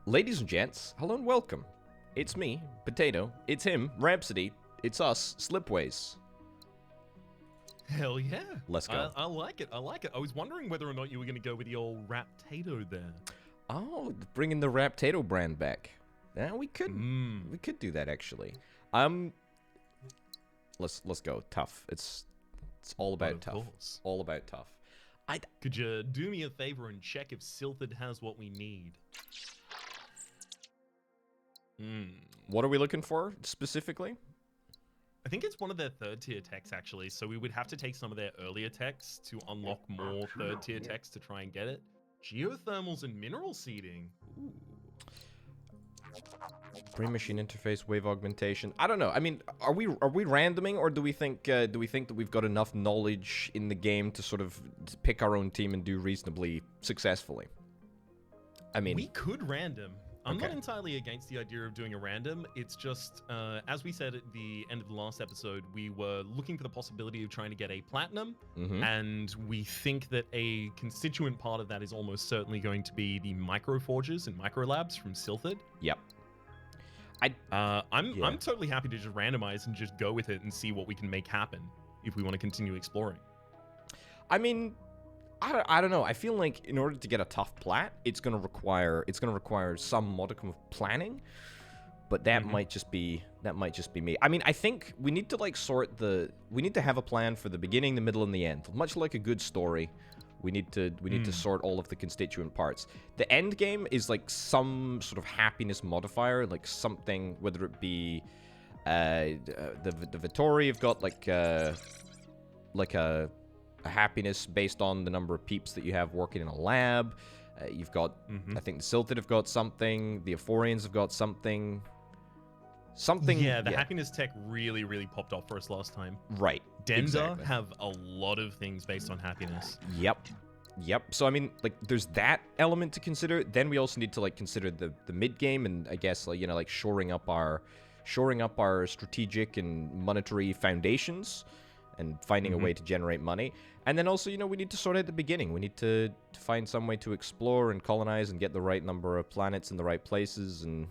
Ladies and gents, hello and welcome. It's me, Potato. It's him, Rhapsody. It's us, Slipways. Hell yeah. Let's go. I like it. I like it. I was wondering whether or not you were going to go with the old Raptato there. Oh, bringing the Raptato brand back. Yeah, we could. We could do that actually. Let's go. Tough. It's all about tough. Course. All about tough. Could you do me a favor and check if Silthid has what we need? What are we looking for specifically? I think it's one of their third tier techs actually, so we would have to take some of their earlier techs to unlock more third tier techs to try and get it. Geothermals and mineral seeding. Ooh. Brain machine interface, wave augmentation. I don't know. I mean, are we randoming, or do we think that we've got enough knowledge in the game to sort of pick our own team and do reasonably successfully? I mean, we could random. I'm Okay. not entirely against the idea of doing a random. It's just, as we said at the end of the last episode, we were looking for the possibility of trying to get a platinum, and we think that a constituent part of that is almost certainly going to be the microforges and microlabs from Silthid. Yep. I'm totally happy to just randomize and just go with it and see what we can make happen if we want to continue exploring. I mean, I don't know. I feel like in order to get a tough plat, it's gonna require some modicum of planning, but that might just be me. I mean, I think we need to like we need to have a plan for the beginning, the middle, and the end. Much like a good story, we need to sort all of the constituent parts. The end game is like some sort of happiness modifier, like something, whether it be the Vittori have got like a happiness based on the number of peeps that you have working in a lab. You've got, I think the Silthid have got something. The Euphorians have got something. Yeah, the happiness tech really, really popped off for us last time. Right. Denda Exactly. have a lot of things based on happiness. Yep. So I mean, like, there's that element to consider. Then we also need to like consider the mid game, and I guess like like shoring up our strategic and monetary foundations, and finding a way to generate money. And then also, we need to sort out the beginning. We need to find some way to explore and colonize and get the right number of planets in the right places and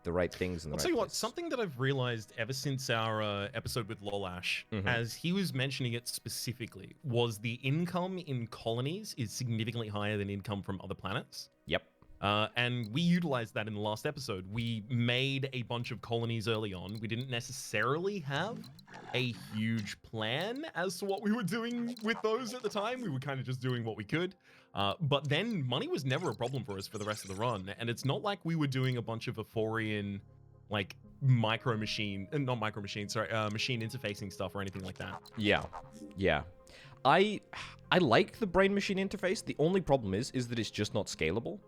the right things in the right places. I'll tell you what, something that I've realized ever since our episode with Lolash, as he was mentioning it specifically, was the income in colonies is significantly higher than income from other planets. Yep. And we utilized that in the last episode. We made a bunch of colonies early on. We didn't necessarily have a huge plan as to what we were doing with those at the time. We were kind of just doing what we could. But then money was never a problem for us for the rest of the run. And it's not like we were doing a bunch of Euphorian, like, machine interfacing stuff or anything like that. Yeah. I like the brain machine interface. The only problem is that it's just not scalable.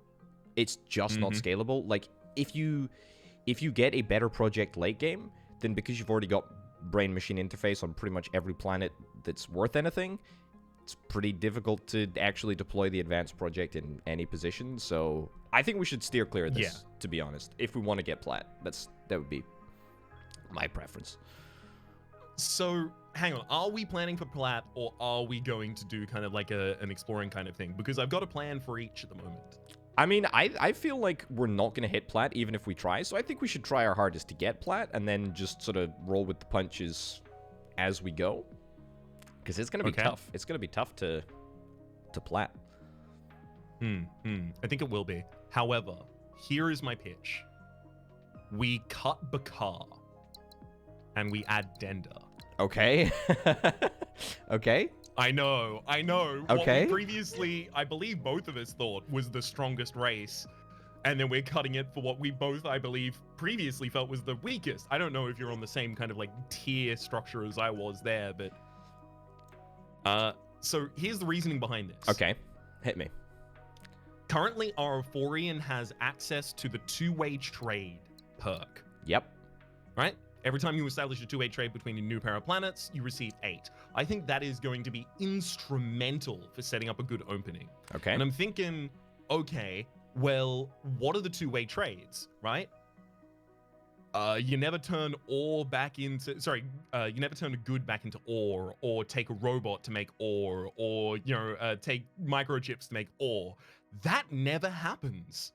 It's just not scalable. Like, if you get a better project late game, then because you've already got brain machine interface on pretty much every planet that's worth anything, it's pretty difficult to actually deploy the advanced project in any position. So I think we should steer clear of this, to be honest, if we want to get plat. That would be my preference. So, hang on. Are we planning for plat, or are we going to do kind of like an exploring kind of thing? Because I've got a plan for each at the moment. I mean, I feel like we're not going to hit plat even if we try, so I think we should try our hardest to get plat and then just sort of roll with the punches as we go. Because it's going to be tough. It's going to be tough to plat. I think it will be. However, here is my pitch. We cut Bakar and we add Denda. Okay. Okay. I know. Okay. What we previously, I believe both of us thought was the strongest race. And then we're cutting it for what we both, I believe, previously felt was the weakest. I don't know if you're on the same kind of like tier structure as I was there, but... So here's the reasoning behind this. Okay. Hit me. Currently, our Euphorian has access to the two-way trade perk. Yep. Right? Every time you establish a two-way trade between a new pair of planets, you receive 8. I think that is going to be instrumental for setting up a good opening. Okay. And I'm thinking, okay, well, what are the two-way trades, right? You never turn ore back into... Sorry, you never turn a good back into ore, or take a robot to make ore, or, take microchips to make ore. That never happens.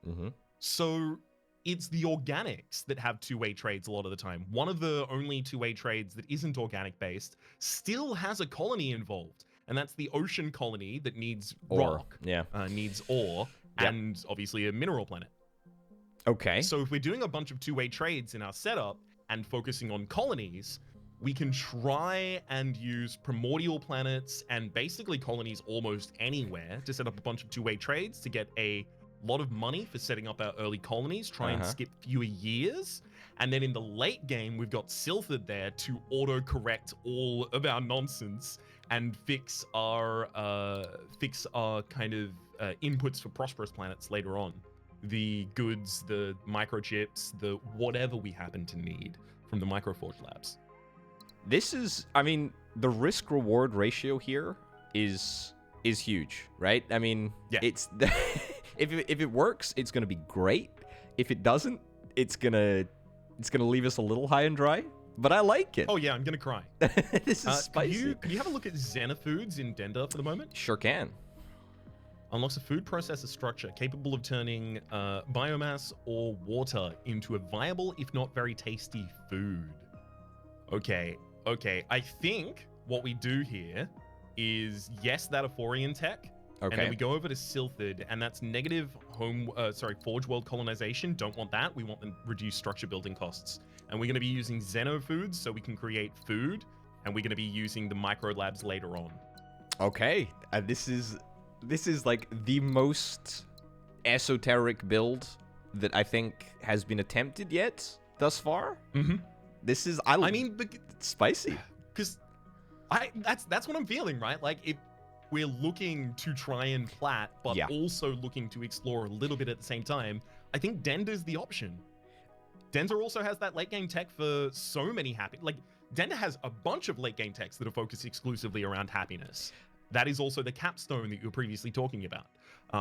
So it's the organics that have two-way trades a lot of the time. One of the only two-way trades that isn't organic based still has a colony involved, and that's the ocean colony that needs Ore, rock, yeah. needs ore, Yep. and obviously a mineral planet. Okay. So if we're doing a bunch of two-way trades in our setup and focusing on colonies, we can try and use primordial planets and basically colonies almost anywhere to set up a bunch of two-way trades to get a lot of money for setting up our early colonies, try and skip fewer years. And then in the late game, we've got Silphid there to auto-correct all of our nonsense and fix our kind of inputs for prosperous planets later on. The goods, the microchips, the whatever we happen to need from the Microforge labs. This is, I mean, the risk-reward ratio here is huge, right? I mean, yeah. It's if it works, it's gonna be great. If it doesn't, it's gonna leave us a little high and dry. But I like it. Oh yeah, I'm gonna cry. This is spicy. Can you have a look at Xenofoods in Dender for the moment? Sure can. Unlocks a food processor structure capable of turning biomass or water into a viable, if not very tasty, food. Okay. I think what we do here is, yes, that Aphorian tech. Okay. And then we go over to Silphid, and that's negative Forge World colonization. Don't want that. We want the reduced structure building costs. And we're going to be using Xenofoods so we can create food, and we're going to be using the micro labs later on. Okay. This is like the most esoteric build that I think has been attempted yet thus far. Mm-hmm. This is, I mean, it's spicy. Because that's what I'm feeling, right? Like, if we're looking to try and plat, but also looking to explore a little bit at the same time, I think Dender's the option. Dender also has that late game tech for so many Dender has a bunch of late game techs that are focused exclusively around happiness. That is also the capstone that you were previously talking about.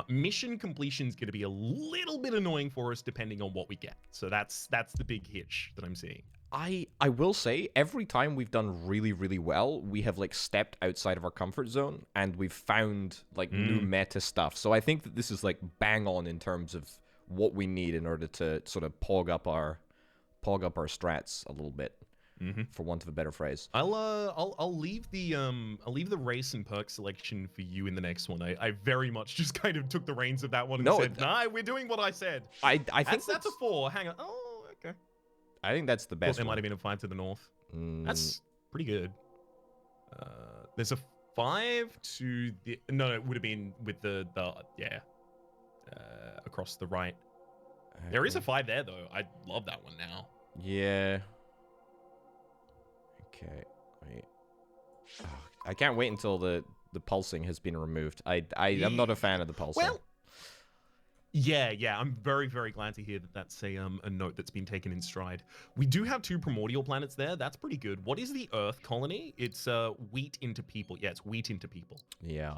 Mission completion is going to be a little bit annoying for us depending on what we get. So that's the big hitch that I'm seeing. I will say, every time we've done really, really well, we have like stepped outside of our comfort zone and we've found like new meta stuff. So I think that this is like bang on in terms of what we need in order to sort of pog up our strats a little bit, for want of a better phrase. I'll leave the race and perk selection for you in the next one. I very much just kind of took the reins of that one and said, nah, we're doing what I said. I think that's a 4. Hang on. Oh, okay. I think that's the best. There might have been a 5 to the north. That's pretty good. There's a 5 to the it would have been with the across the right. Okay. There is a 5 there though. I love that one now. Yeah. Okay. Wait. Oh, I can't wait until the pulsing has been removed. I'm not a fan of the pulsing. Well, yeah. I'm very, very glad to hear that that's a note that's been taken in stride. We do have 2 primordial planets there. That's pretty good. What is the Earth colony? It's wheat into people. Yeah, it's wheat into people. Yeah.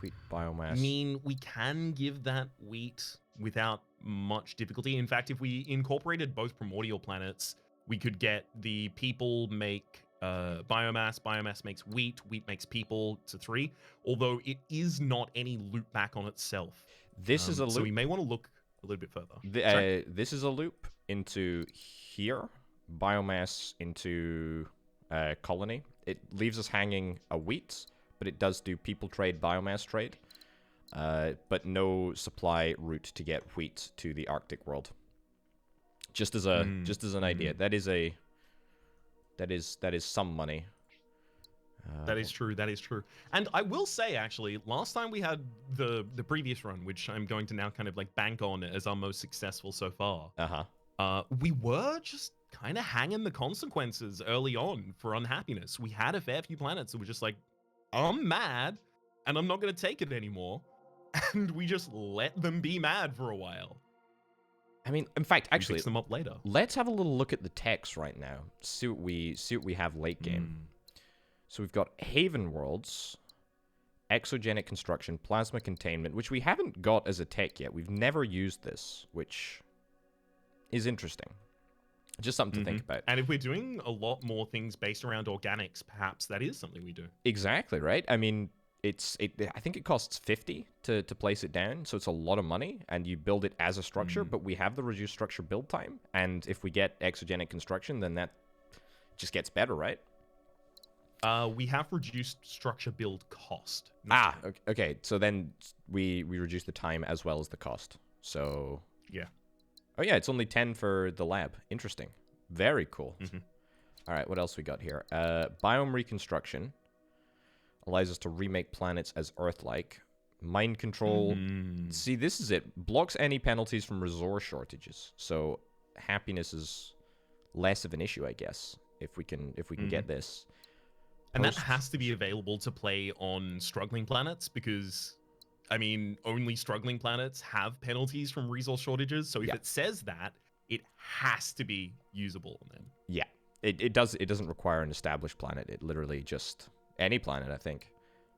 Wheat biomass. I mean, we can give that wheat without much difficulty. In fact, if we incorporated both primordial planets, we could get the people make biomass makes wheat makes people to 3, although it is not any loop back on itself. This is a loop. So we may want to look a little bit further. This is a loop into here, biomass into colony. It leaves us hanging a wheat, but it does do people trade, biomass trade, but no supply route to get wheat to the Arctic world. Just as an idea, that is some money. That is true. And I will say, actually, last time we had the previous run, which I'm going to now kind of like bank on as our most successful so far. We were just kind of hanging the consequences early on for unhappiness. We had a fair few planets that were just like, I'm mad, and I'm not going to take it anymore, and we just let them be mad for a while. I mean, in fact, actually, fix them up later. Let's have a little look at the text right now. See what we have late game. So we've got Haven Worlds, Exogenic Construction, Plasma Containment, which we haven't got as a tech yet. We've never used this, which is interesting. Just something to think about. And if we're doing a lot more things based around organics, perhaps that is something we do. Exactly, right? I mean, I think it costs 50 to place it down, so it's a lot of money, and you build it as a structure. But we have the reduced structure build time, and if we get exogenic construction, then that just gets better, right? We have reduced structure build cost. Okay. So then we reduce the time as well as the cost. So yeah. Oh yeah, it's only 10 for the lab. Interesting. Very cool. All right, what else we got here? Biome reconstruction allows us to remake planets as Earth-like. Mind control. See, this is it. Blocks any penalties from resource shortages. So happiness is less of an issue, I guess, if we can get this. And that has to be available to play on struggling planets because, I mean, only struggling planets have penalties from resource shortages. So if it says that, it has to be usable on them. Yeah, it doesn't require an established planet. It literally just any planet, I think.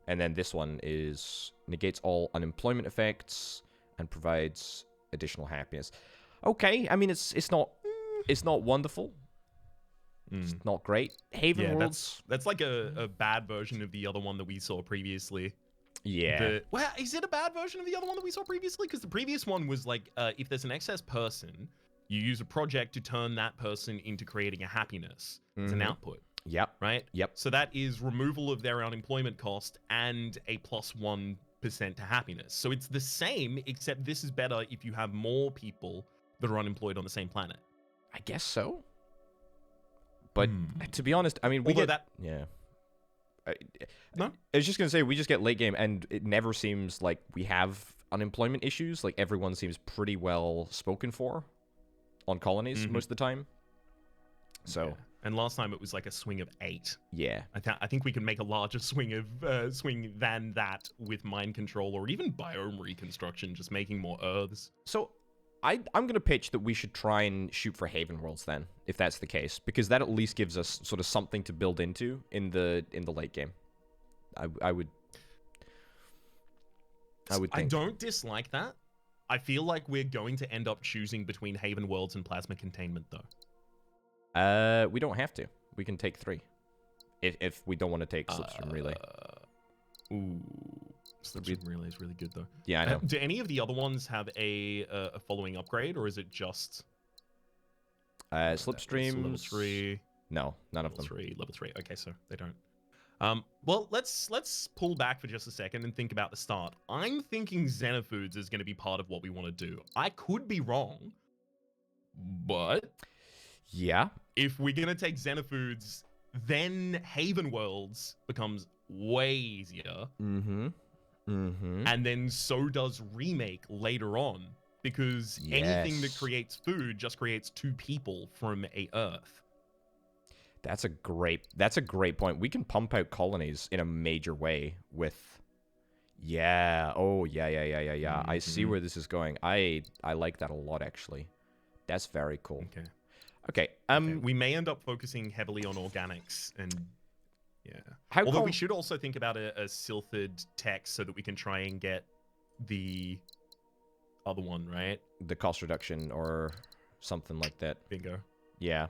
And then this one is negates all unemployment effects and provides additional happiness. Okay, I mean it's not wonderful. It's not great. Haven Worlds. That's like a bad version of the other one that we saw previously. Yeah. Well, is it a bad version of the other one that we saw previously? Because the previous one was like, if there's an excess person, you use a project to turn that person into creating a happiness as an output. Yep. Right? Yep. So that is removal of their unemployment cost and a +1% to happiness. So it's the same, except this is better if you have more people that are unemployed on the same planet. I guess so. But to be honest, I mean, yeah. No? I was just going to say, we just get late game, and it never seems like we have unemployment issues. Like, everyone seems pretty well spoken for on colonies most of the time. So... Yeah. And last time it was like a swing of 8. Yeah. I think we can make a larger swing than that with mind control or even biome reconstruction, just making more Earths. So... I'm going to pitch that we should try and shoot for Haven Worlds then, if that's the case, because that at least gives us sort of something to build into in the late game. I would think. I don't dislike that. I feel like we're going to end up choosing between Haven Worlds and Plasma Containment, though. We don't have to. We can take 3, if we don't want to take Slipstream Relay. Ooh. Slipstream Relay is really good, though. Yeah, I know. Do any of the other ones have a following upgrade, or is it just... Slipstream... Level 3... No, none of them. Level 3. Okay, so they don't. Well, let's pull back for just a second and think about the start. I'm thinking Xenofoods is going to be part of what we want to do. I could be wrong, but... Yeah. If we're going to take Xenofoods, then Haven Worlds becomes way easier. And then so does Remake later on, because anything that creates food just creates 2 people from a Earth. That's a great point. We can pump out colonies in a major way with... Yeah. Oh, yeah. I see where this is going. I like that a lot, actually. That's very cool. Okay. We may end up focusing heavily on organics and... Yeah. Although we should also think about a Silphid text so that we can try and get the other one, right? The cost reduction or something like that. Bingo. Yeah.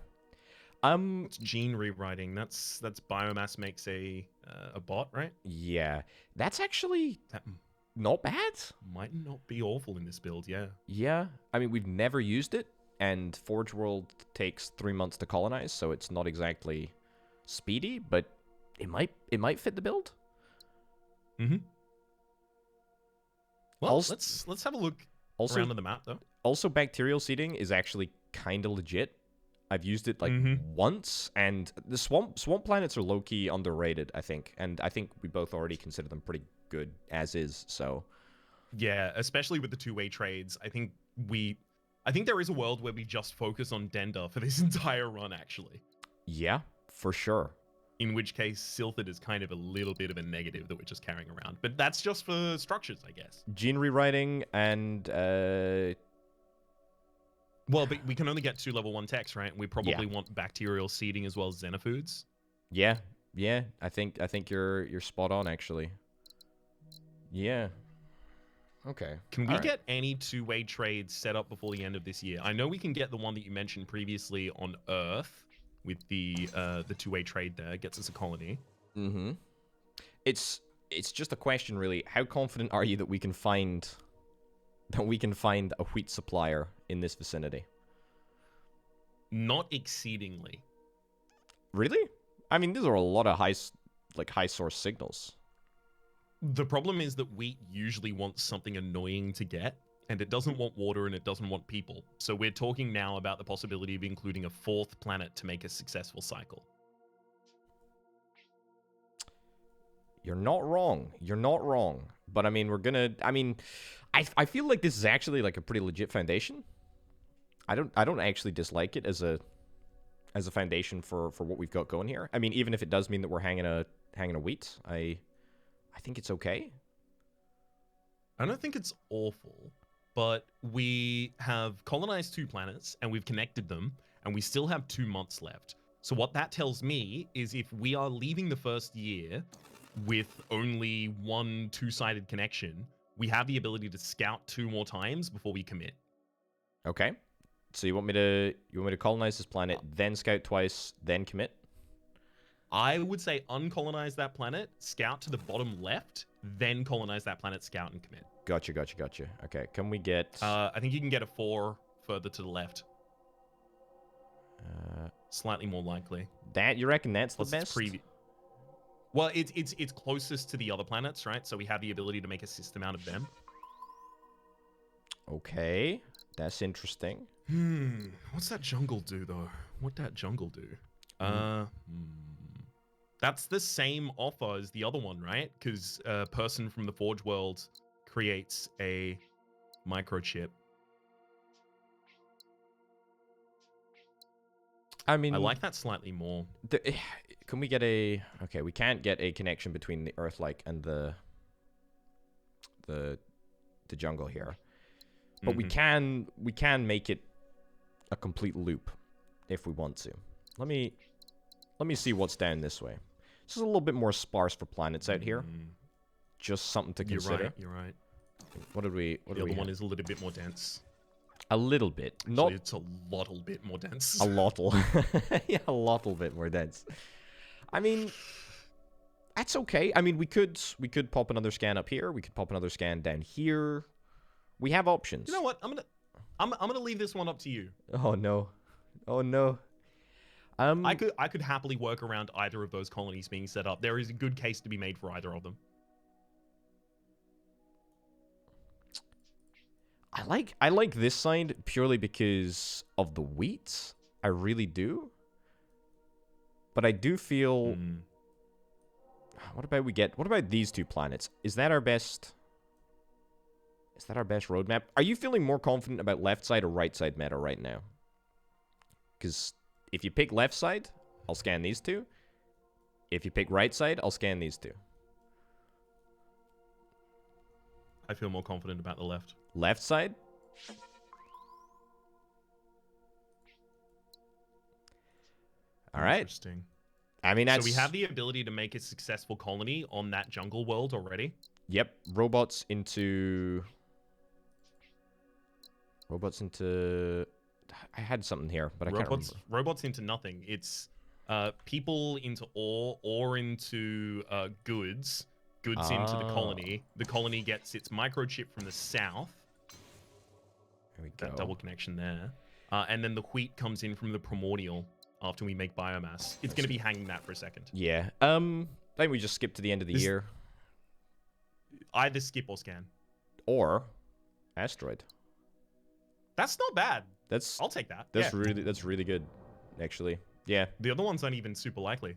It's gene rewriting. That's biomass makes a bot, right? Yeah. That's actually not bad. Might not be awful in this build, yeah. Yeah. I mean, we've never used it, and Forge World takes 3 months to colonize, so it's not exactly speedy, but it might fit the build. Well, let's have a look around on the map, though. Also, bacterial seeding is actually kind of legit. I've used it like once, and the swamp planets are low-key underrated, I think. And I think we both already consider them pretty good as is, so... Yeah, especially with the two-way trades. I think there is a world where we just focus on Dender for this entire run, actually. Yeah, for sure. In which case, Silphid is kind of a little bit of a negative that we're just carrying around. But that's just for structures, I guess. Gene rewriting and... Well, but we can only get 2 level 1 techs, right? We probably want bacterial seeding as well as Xenofoods. Yeah. I think you're spot on, actually. Yeah. Okay. Can we get any two-way trades set up before the end of this year? I know we can get the one that you mentioned previously on Earth with the two-way trade there. Gets us a colony. It's it's just a question, really. How confident are you that we can find a wheat supplier in this vicinity? Not exceedingly. Really? I mean, these are a lot of high source signals. The problem is that wheat usually wants something annoying to get, and it doesn't want water and it doesn't want people. So we're talking now about the possibility of including a 4th planet to make a successful cycle. You're not wrong. You're not wrong. But I mean, I feel like this is actually like a pretty legit foundation. I don't actually dislike it as a foundation for what we've got going here. I mean, even if it does mean that we're hanging a wheat, I think it's okay. I don't think it's awful, but we have colonized 2 planets and we've connected them, and we still have 2 months left. So what that tells me is if we are leaving the first year with only one 2-sided connection, we have the ability to scout 2 more times before we commit. Okay. So you want me to colonize this planet, then scout twice, then commit? I would say uncolonize that planet, scout to the bottom left, then colonize that planet, scout, and commit. Gotcha. Okay, can we get... I think you can get a 4 further to the left. Slightly more likely. You reckon that's Plus the best? Well, it's closest to the other planets, right? So we have the ability to make a system out of them. Okay, that's interesting. What's that jungle do, though? What'd that jungle do? That's the same offer as the other one, right? Because a person from the Forge world creates a microchip. I mean, I like that slightly more. Can we get a... Okay, we can't get a connection between the Earth-like and the jungle here. But we can make it a complete loop if we want to. Let me see what's down this way. This is a little bit more sparse for planets out here. Just something to consider. You're right. What did we... The other one is a little bit more dense. A little bit. Actually, it's a little bit more dense. A lottle. Yeah, a little bit more dense. I mean, that's okay. I mean, we could pop another scan up here. We could pop another scan down here. We have options. You know what? I'm gonna leave this one up to you. Oh no. Oh no. I could happily work around either of those colonies being set up. There is a good case to be made for either of them. I like this side purely because of the wheat. I really do. But I do feel... What about these 2 planets? Is that our best roadmap? Are you feeling more confident about left side or right side meta right now? Because if you pick left side, I'll scan these 2. If you pick right side, I'll scan these 2. I feel more confident about the left. Left side? All right. Interesting. I mean, that's... So we have the ability to make a successful colony on that jungle world already? Yep. Robots into... I had something here, but I can't remember. Robots into nothing. It's people into ore into goods. Goods into the colony. The colony gets its microchip from the south. There we go. That double connection there. And then the wheat comes in from the primordial after we make biomass. It's going to be hanging that for a second. Yeah. I think we just skip to the end of the year. Either skip or scan. Or asteroid. That's not bad. I'll take that. That's really good, actually. Yeah. The other ones aren't even super likely.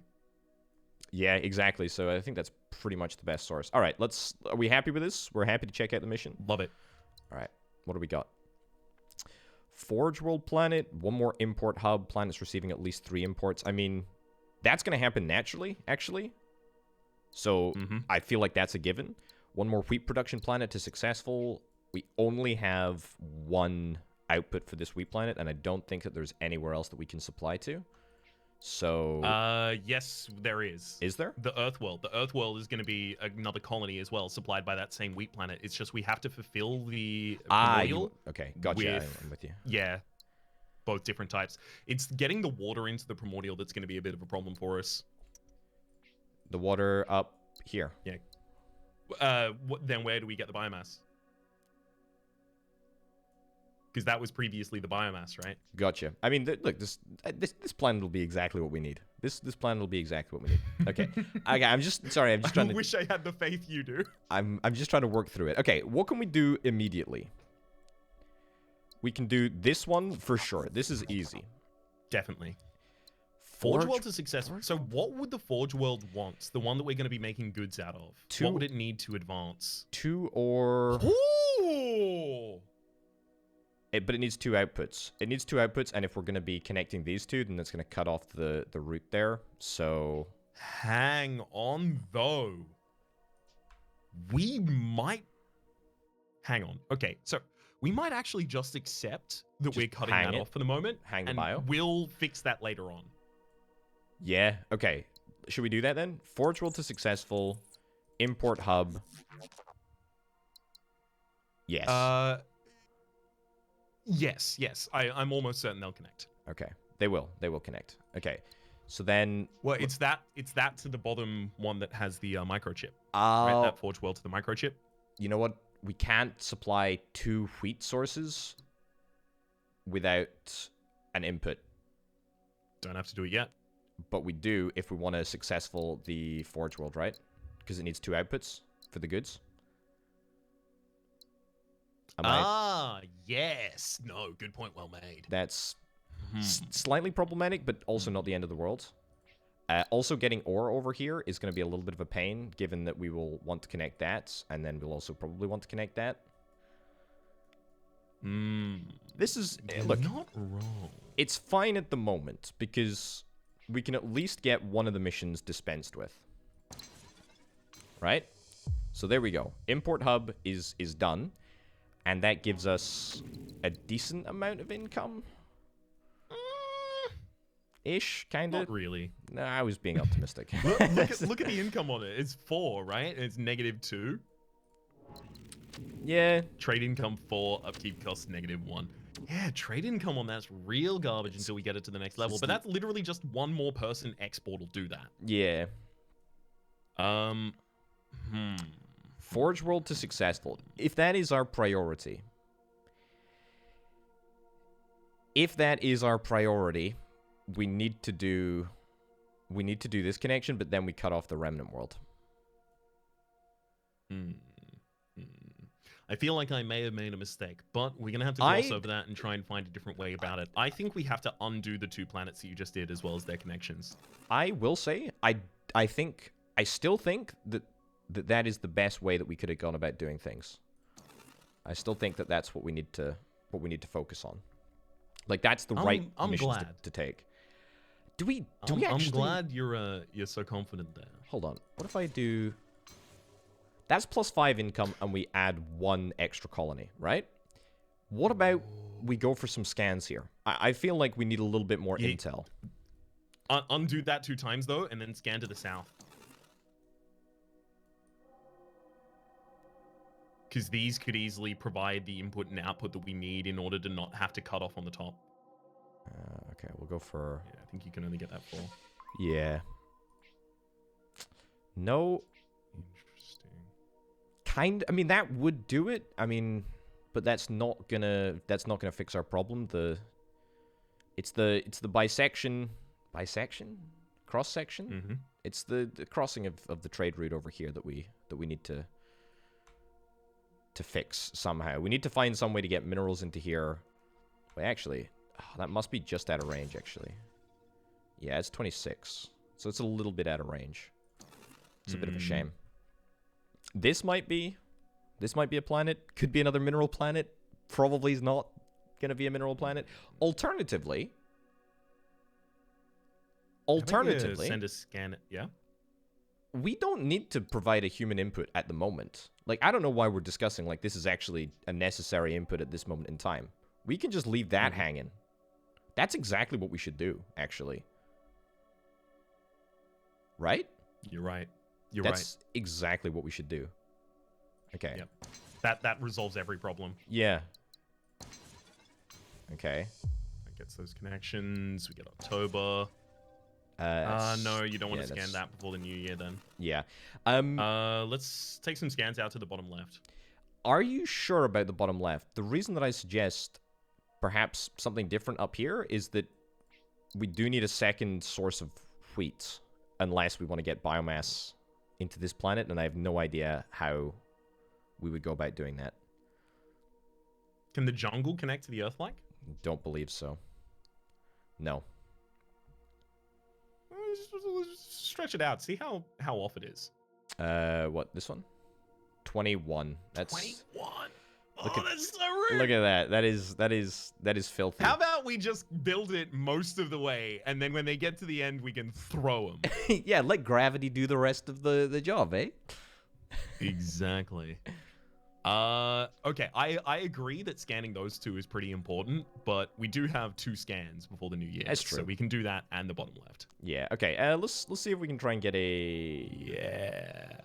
Yeah, exactly. So I think that's pretty much the best source. All right, are we happy with this? We're happy to check out the mission. Love it. All right, what do we got? Forge World Planet, 1 more import hub. Planet's receiving at least 3 imports. I mean, that's going to happen naturally, actually. So I feel like that's a given. 1 more wheat production planet to successful. We only have 1 output for this wheat planet, and I don't think that there's anywhere else that we can supply to. So... yes, there is. Is there? The Earth world. The Earth world is going to be another colony as well, supplied by that same wheat planet. It's just we have to fulfill the primordial. Okay, gotcha. I'm with you. Yeah, both different types. It's getting the water into the primordial that's going to be a bit of a problem for us. The water up here. Yeah. Then where do we get the biomass? Because that was previously the biomass, right? Gotcha. I mean, look, this plan will be exactly what we need. This plan will be exactly what we need. Okay. Okay. I'm just sorry. I'm just trying to. I wish I had the faith you do. I'm just trying to work through it. Okay. What can we do immediately? We can do this one for sure. This is easy. Definitely. Forge World is successful. So what would the Forge World want? The one that we're going to be making goods out of. What would it need to advance? 2 or... Ooh! But it needs 2 outputs. It needs 2 outputs, and if we're going to be connecting these 2, then that's going to cut off the route there. So... Hang on, though. We might... Hang on. Okay, so we might actually just accept that we're cutting that off for the moment. Hang the bio. We'll fix that later on. Yeah, okay. Should we do that then? Forge World to successful. Import hub. Yes. Yes. I'm almost certain they'll connect. Okay. They will connect. Okay. So then... Well, it's that to the bottom one that has the microchip. Oh. Right? That Forge World to the microchip. You know what? We can't supply 2 wheat sources without an input. Don't have to do it yet. But we do if we want to successful the Forge World, right? Because it needs 2 outputs for the goods. Yes. No, good point, well made. That's slightly problematic, but also not the end of the world. Also, getting ore over here is going to be a little bit of a pain, given that we will want to connect that, and then we'll also probably want to connect that. This is... Look, not wrong. It's fine at the moment, because we can at least get one of the missions dispensed with. Right? So there we go. Import hub is done. And that gives us a decent amount of income. Ish, kind of. Not really. No, I was being optimistic. look at the income on it. It's 4, right? It's -2. Yeah. Trade income 4, upkeep costs -1. Yeah, trade income on that's real garbage until we get it to the next level. But that's literally just one more person export will do that. Yeah. Forge World to successful. If that is our priority. We need to do this connection, but then we cut off the Remnant World. I feel like I may have made a mistake, but we're going to have to gloss over that and try and find a different way about it. I think we have to undo the 2 planets that you just did, as well as their connections. I will say, I still think that is the best way that we could have gone about doing things. I still think that that's what we need to focus on. Like, that's the right mission to take. Do we actually... I'm glad you're so confident there. Hold on. What if I do... That's +5 income, and we add 1 extra colony, right? What about we go for some scans here? I feel like we need a little bit more intel. Undo that 2 times, though, and then scan to the south. Because these could easily provide the input and output that we need in order to not have to cut off on the top. Okay, we'll go for... Yeah, I think you can only get that 4. Yeah. No... Interesting. I mean, that would do it. I mean, but that's not gonna fix our problem. It's the bisection, cross section. It's the crossing of the trade route over here that we need to fix somehow. We need to find some way to get minerals into here. Wait, actually, that must be just out of range. Actually, yeah, it's 26, so it's a little bit out of range. It's a bit of a shame. This might be a planet. Could be another mineral planet. Probably is not going to be a mineral planet. Alternatively, send a scan. Yeah. We don't need to provide a human input at the moment. Like, I don't know why we're discussing like this is actually a necessary input at this moment in time. We can just leave that hanging. That's exactly what we should do, actually. Right? You're right. That's exactly what we should do. Okay. Yep. That resolves every problem. Yeah. Okay. That gets those connections. We get October. No, you don't want yeah, to scan that before the new year then. Yeah. Let's take some scans out to the bottom left. Are you sure about the bottom left? The reason that I suggest perhaps something different up here is that we do need a second source of wheat, unless we want to get biomass into this planet, and I have no idea how we would go about doing that. Can the jungle connect to the Earth-like? Don't believe so. No. Stretch it out. See how off it is. What, this one? 21. That's 21. Look Oh, at, that's so rude. look at that. That is filthy. How about we just build it most of the way, and then when they get to the end, we can throw them. Yeah, let gravity do the rest of the job, eh? Exactly. Okay, I agree that scanning those two is pretty important, but we do have 2 scans before the new year. That's true. So we can do that and the bottom left. Yeah, okay. Let's see if we can try and get a... Yeah.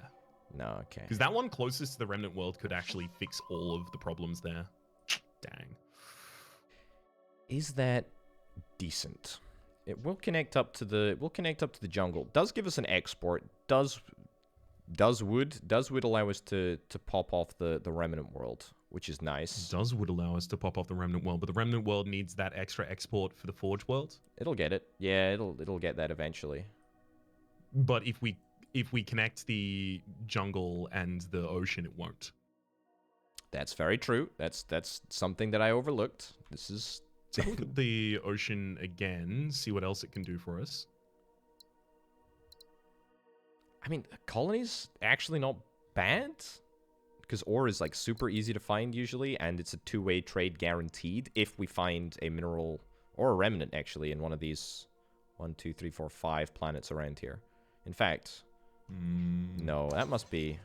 No, okay. Because that one closest to the remnant world could actually fix all of the problems there. Dang. Is that decent? It will connect up to the jungle. Does give us an export. Does wood allow us to pop off the remnant world, which is nice. Does would allow us to pop off the remnant world, but the remnant world needs that extra export for the forge world. It'll get it. Yeah, it'll get that eventually. But if we connect the jungle and the ocean, it won't. That's very true. That's something that I overlooked. This is... Take a look at the ocean again, see what else it can do for us. I mean, colony's actually not bad, because ore is like super easy to find usually, and it's a 2-way trade guaranteed if we find a mineral or a remnant actually in one of these 1, 2, 3, 4, 5 planets around here. In fact, no, that must be...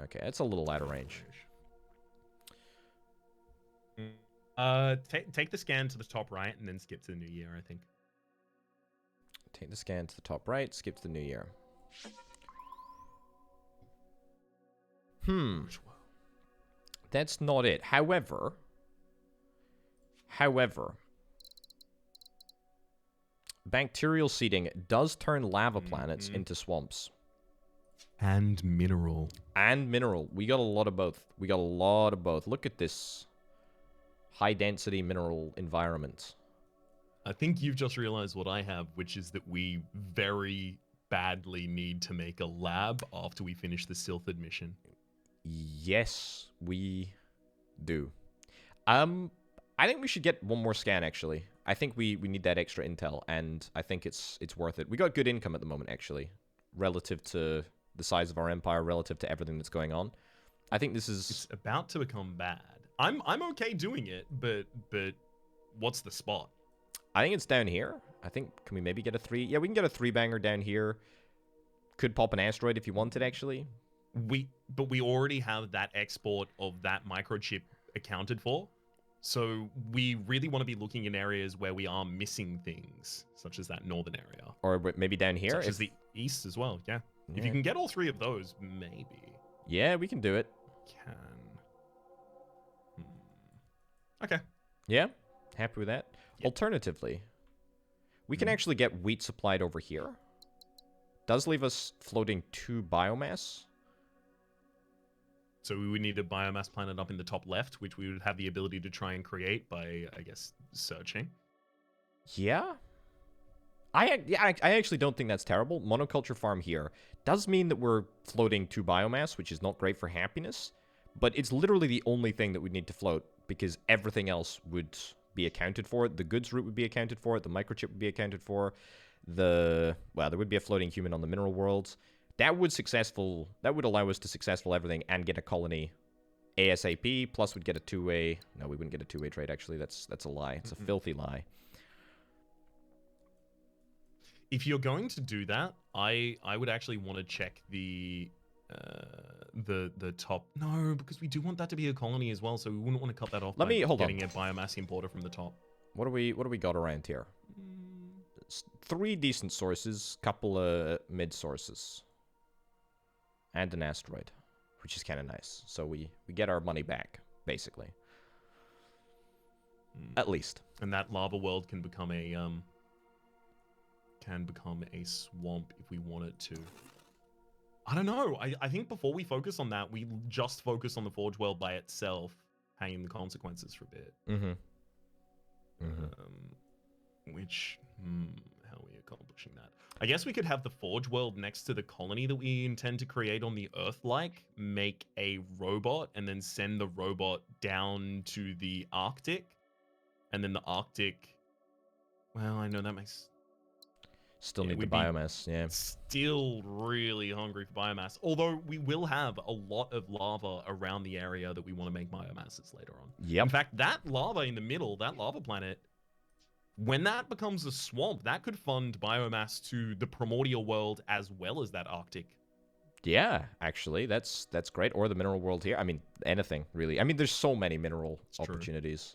Okay, that's a little out of range. Take the scan to the top right and then skip to the new year, I think. Take the scan to the top right, skip to the new year. That's not it. However, bacterial seeding does turn lava planets into swamps. And mineral. And mineral. We got a lot of both. Look at this high density mineral environment. I think you've just realized what I have, which is that we very badly need to make a lab after we finish the Silphid mission. Yes, we do. I think we should get one more scan, actually. I think we need that extra intel, and I think it's worth it. We got good income at the moment, actually, relative to the size of our empire, relative to everything that's going on. I think this is... It's about to become bad. I'm okay doing it, but what's the spot? I think it's down here. I think, can we maybe get a 3? Yeah, we can get a 3-banger down here. Could pop an asteroid if you wanted, actually. But we already have that export of that microchip accounted for. So we really want to be looking in areas where we are missing things, such as that northern area. Or maybe down here. Such as the east as well, yeah. If you can get all 3 of those, maybe. Yeah, we can do it. Okay. Yeah, happy with that. Yep. Alternatively, we can actually get wheat supplied over here. Does leave us floating 2 biomass. So we would need a biomass planet up in the top left, which we would have the ability to try and create by, I guess, searching. Yeah. I actually don't think that's terrible. Monoculture farm here does mean that we're floating 2 biomass, which is not great for happiness, but it's literally the only thing that we need to float, because everything else would be accounted for. The goods route would be accounted for. The microchip would be accounted for. There would be a floating human on the mineral worlds. That would allow us to successful everything and get a colony ASAP, plus we'd get a 2-way... No, we wouldn't get a 2-way trade, actually. That's a lie. It's a filthy lie. If you're going to do that, I would actually want to check the top. No, because we do want that to be a colony as well, so we wouldn't want to cut that off. Getting a biomass importer from the top. What do we got around here? 3 decent sources, couple of mid sources, and an asteroid, which is kind of nice. So we get our money back, basically. At least. And that lava world can become a can become a swamp if we want it to. I don't know. I think before we focus on that, we just focus on the Forge World by itself, hanging the consequences for a bit. Which, how are we accomplishing that? I guess we could have the Forge World next to the colony that we intend to create on the Earth-like, make a robot, and then send the robot down to the Arctic. And then the Arctic... Well, I know that makes... Still need the biomass, yeah. Still really hungry for biomass. Although we will have a lot of lava around the area that we want to make biomasses later on. Yep. In fact, that lava in the middle, that lava planet, when that becomes a swamp, that could fund biomass to the primordial world as well as that Arctic. Yeah, actually, that's great. Or the mineral world here. I mean, anything really. I mean, there's so many mineral opportunities.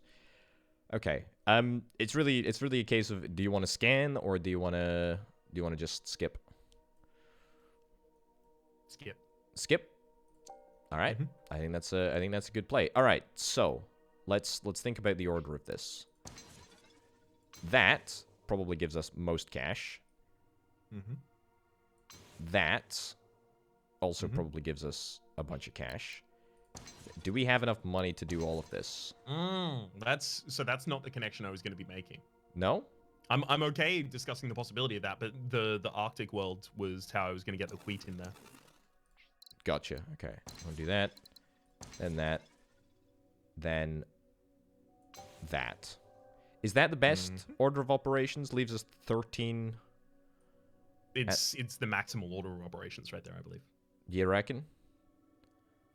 Okay. It's really a case of, do you want to scan or do you want to just skip? Skip. All right. I think that's a good play. All right. So, let's think about the order of this. That probably gives us most cash. That also probably gives us a bunch of cash. Do we have enough money to do all of this? That's not the connection I was going to be making. No? I'm okay discussing the possibility of that, but the Arctic world was how I was going to get the wheat in there. Gotcha. Okay. I'll do that. Then that. Then that. Is that the best order of operations? Leaves us 13. It's the maximal order of operations right there, I believe. You reckon?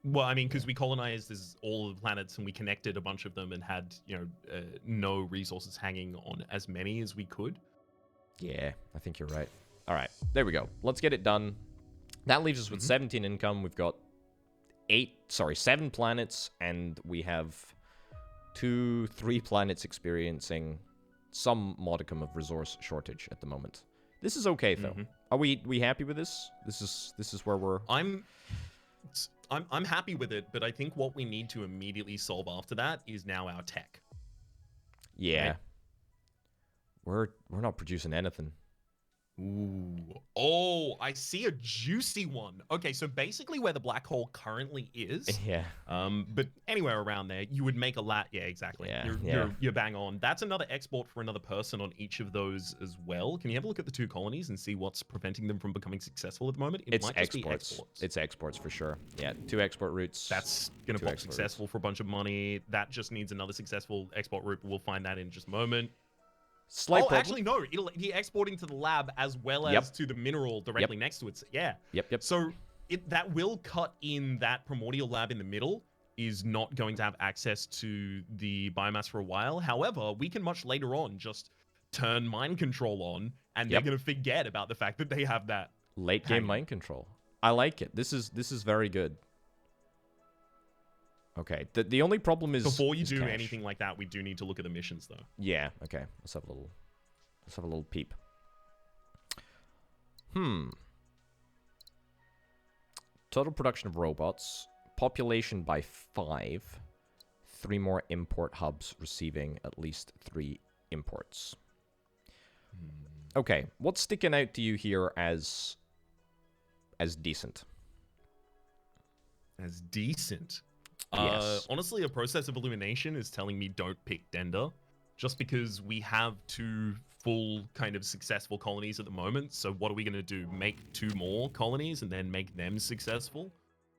Well, I mean, because we colonized all of the planets and we connected a bunch of them and had, no resources hanging on as many as we could. Yeah, I think you're right. All right, there we go. Let's get it done. That leaves us with 17 income. We've got 7 planets, and we have 3 planets experiencing some modicum of resource shortage at the moment. This is okay, though. Are we happy with this? This is where we're... I'm happy with it, but I think what we need to immediately solve after that is now our tech. Yeah. Right? We're not producing anything. Ooh. Oh, I see a juicy one. Okay, so basically where the black hole currently is, Yeah. but anywhere around there, you would make a lat. Yeah, exactly. Yeah, You're bang on. That's another export for another person on each of those as well. Can you have a look at the 2 colonies and see what's preventing them from becoming successful at the moment? It's exports. It's exports for sure. Yeah, 2 export routes. That's gonna pop successful for a bunch of money. That just needs another successful export route. We'll find that in just a moment. Actually, no. It'll be exporting to the lab as well as to the mineral directly next to it. Yeah. Yep. So that will cut in that primordial lab in the middle is not going to have access to the biomass for a while. However, we can much later on just turn mind control on, and they're going to forget about the fact that they have that late game mind control. I like it. This is very good. Okay. The only problem is before you do cash. anything like that, we do need to look at the missions though. Yeah. Okay. Let's have a little peep. Total production of robots, population by 5, 3 more import hubs receiving at least 3 imports. Okay, what's sticking out to you here as decent? As decent? Yes. Honestly, a process of illumination is telling me don't pick Dender, just because we have 2 full kind of successful colonies at the moment. So what are we going to do? Make 2 more colonies and then make them successful?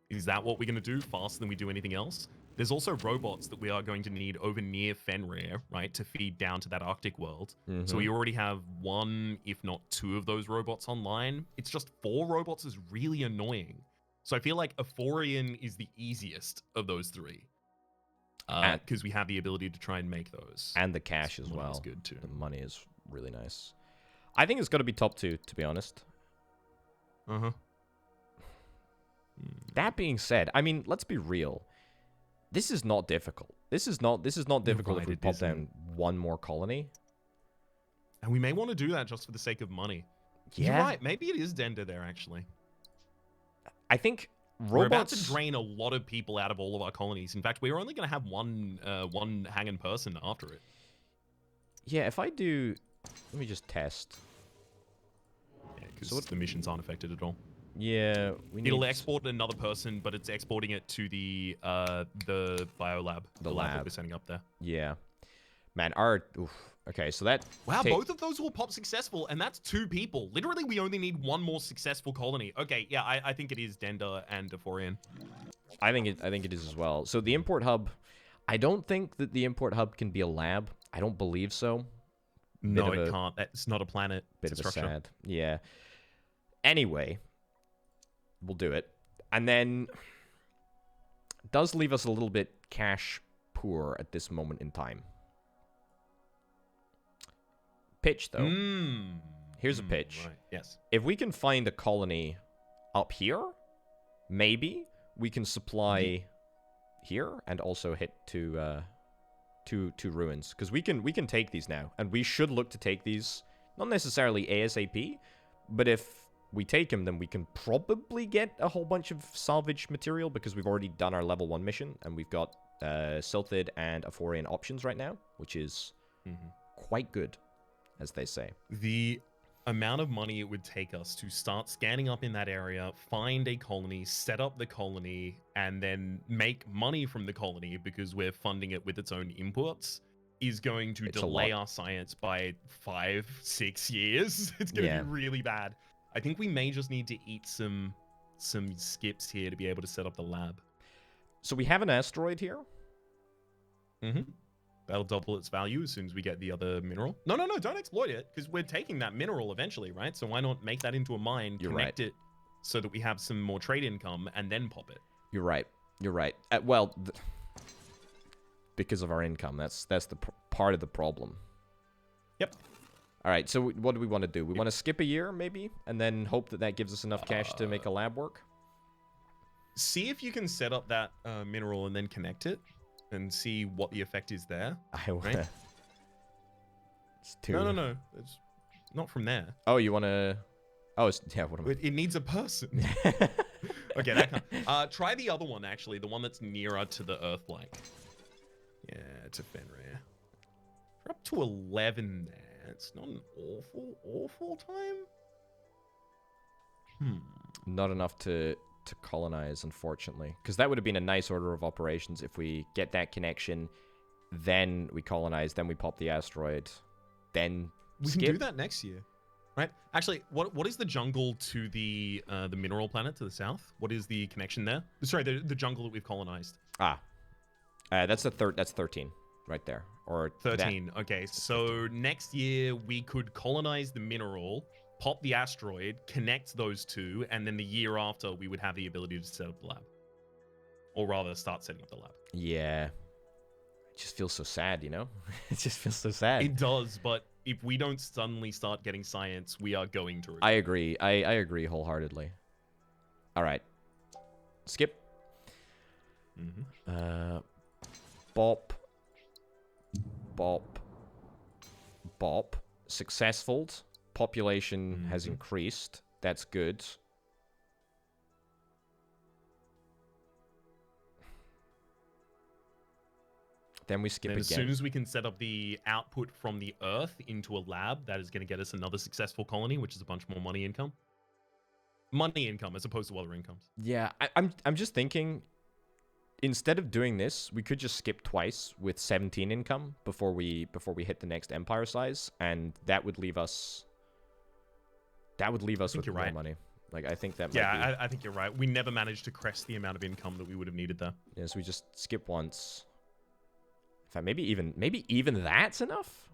Is that what we're going to do faster than we do anything else? There's also robots that we are going to need over near Fenrir, right, to feed down to that Arctic world. So we already have 1, if not 2 of those robots online. It's just 4 robots is really annoying. So I feel like Euphorian is the easiest of those 3. Because we have the ability to try and make those. And the cash as well. Is good too. The money is really nice. I think it's got to be top 2, to be honest. That being said, I mean, let's be real. This is not difficult. This is not difficult if we pop down 1 more colony. And we may want to do that just for the sake of money. Yeah. You're right. Maybe it is Dender there, actually. I think robots... We're about to drain a lot of people out of all of our colonies. In fact, we're only going to have one hanging person after it. Yeah, if I do... Let me just test. because the missions aren't affected at all. Yeah, we need... It'll export another person, but it's exporting it to the biolab, the lab that we're setting up there. Yeah, man. Okay, so that... Wow, both of those will pop successful, and that's 2 people. Literally, we only need 1 more successful colony. Okay, yeah, I think it is Dender and Deforian. I think it is as well. So the import hub, I don't think that the import hub can be a lab. I don't believe so. No, it can't. It's not a planet. Bit it's of a structure. sad. Yeah. Anyway, we'll do it. And then it does leave us a little bit cash poor at this moment in time. Pitch, though. Here's a pitch. Right. Yes. If we can find a colony up here, maybe we can supply here and also hit to ruins, because we can take these now, and we should look to take these not necessarily ASAP, but if we take them, then we can probably get a whole bunch of salvage material, because we've already done our level 1 mission and we've got Silthid and Aphorian options right now, which is quite good, as they say. The amount of money it would take us to start scanning up in that area, find a colony, set up the colony, and then make money from the colony because we're funding it with its own inputs is going to delay our science by 5-6 years. It's going to be really bad. I think we may just need to eat some skips here to be able to set up the lab. So we have an asteroid here. That'll double its value as soon as we get the other mineral. No, don't exploit it, because we're taking that mineral eventually, right? So why not make that into a mine, connect it so that we have some more trade income, and then pop it? You're right. Because of our income. That's the part of the problem. Yep. All right, so what do we want to do? We want to skip a year, maybe, and then hope that gives us enough cash to make a lab work? See if you can set up that mineral and then connect it, and see what the effect is there. Right? It's too... No. It's not from there. Oh, you want to... Oh, it needs a person. Okay, that can't... try the other one, actually. The one that's nearer to the Earth-like. Yeah, it's a Fenrir. We're up to 11 there. It's not an awful time. Not enough to colonize, unfortunately, because that would have been a nice order of operations. If we get that connection, then we colonize, then we pop the asteroid, then we can do that next year, right? Actually, what is the jungle to the mineral planet to the south? What is the connection there? Sorry, the jungle that we've colonized. That's 13 right there, or 13. Okay, so next year we could colonize the mineral, pop the asteroid, connect those two, and then the year after we would have the ability to set up the lab. Or rather, start setting up the lab. Yeah. It just feels so sad, you know? It just feels so sad. It does, but if we don't suddenly start getting science, we are going to regret. I agree. I agree wholeheartedly. All right. Skip. Bop. Bop. Bop. Successful. Population has increased. That's good. Then we skip again. As soon as we can set up the output from the Earth into a lab, that is going to get us another successful colony, which is a bunch more money income. Money income as opposed to other incomes. Yeah, I'm just thinking, instead of doing this, we could just skip twice with 17 income before we hit the next empire size, and that would leave us. With more money. Like, I think that might be... I think you're right. We never managed to crest the amount of income that we would have needed there. Yeah, so we just skip once. In fact, maybe even that's enough?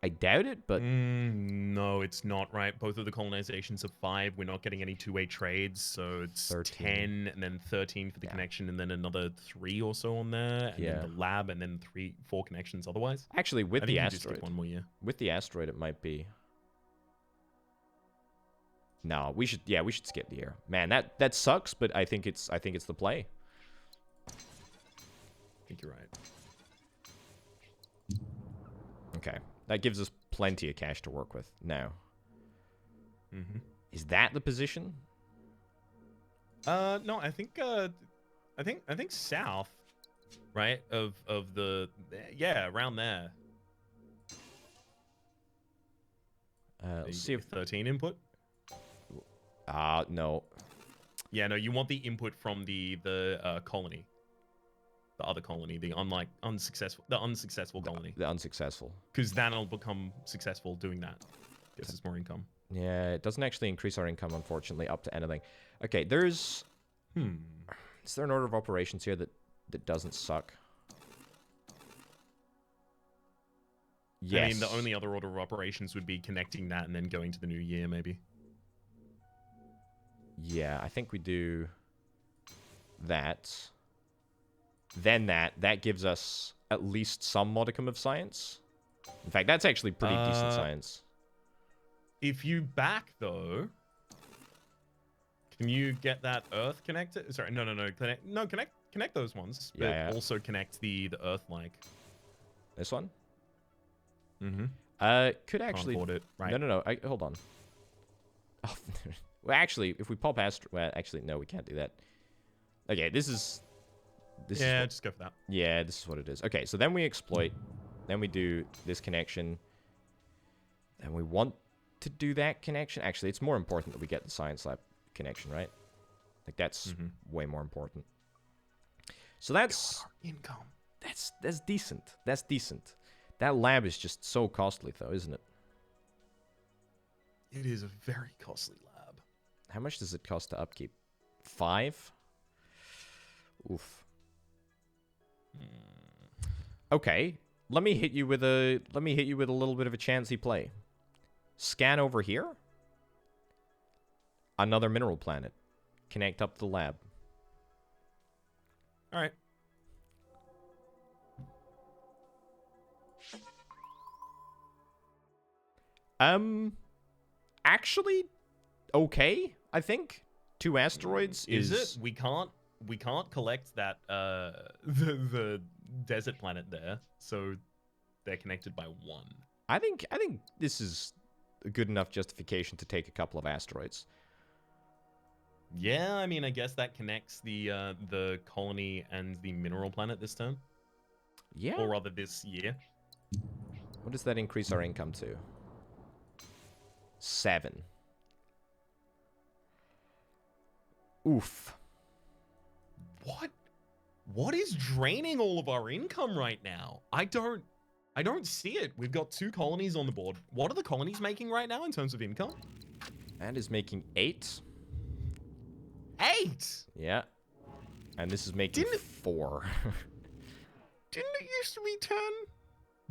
I doubt it, but... No, it's not, right? Both of the colonizations are 5. We're not getting any two-way trades, so it's 13. 10, and then 13 for the connection, and then another 3 or so on there, and then the lab, and then 4 connections otherwise. Actually, with the asteroid... One more year. With the asteroid, it might be... No, we should skip the year. Man, that sucks, but I think it's the play. I think you're right. Okay. That gives us plenty of cash to work with now. Is that the position? No, I think south, right? Of the around there. Let's see if 13 input. No. Yeah, no, you want the input from the colony. The other colony, the unsuccessful colony. The unsuccessful. Because then it'll become successful doing that. Gives us more income. Yeah, it doesn't actually increase our income, unfortunately, up to anything. Okay, there's... Is there an order of operations here that doesn't suck? Yes. I mean, the only other order of operations would be connecting that and then going to the new year, maybe. Yeah, I think we do that. Then that gives us at least some modicum of science. In fact, that's actually pretty decent science. If you back, though... Can you get that Earth connected? Sorry, no. Connect those ones. Yeah, But also connect the Earth-like. This one? Mm-hmm. Could actually... Can't afford it, right? No. Hold on. Oh, well, actually, if we pop well, actually, no, we can't do that. Okay, this is just go for that. Yeah, this is what it is. Okay, so then we exploit. Then we do this connection. And we want to do that connection. Actually, it's more important that we get the science lab connection, right? Like, that's way more important. So that's... income. That's decent. That's decent. That lab is just so costly, though, isn't it? It is a very costly lab. How much does it cost to upkeep? 5? Oof. Okay, let me hit you with a little bit of a chancy play. Scan over here. Another mineral planet. Connect up to the lab. All right. Actually, okay, I think. 2 asteroids is it? We can't collect that the desert planet there, so they're connected by 1. I think this is a good enough justification to take a couple of asteroids. Yeah, I mean, I guess that connects the colony and the mineral planet this term. Yeah. Or rather, this year. What does that increase our income to? 7. Oof. What is draining all of our income right now? I don't see it. We've got 2 colonies on the board. What are the colonies making right now in terms of income? That is making 8. 8? Yeah. And this is making 4. Didn't it used to be 10?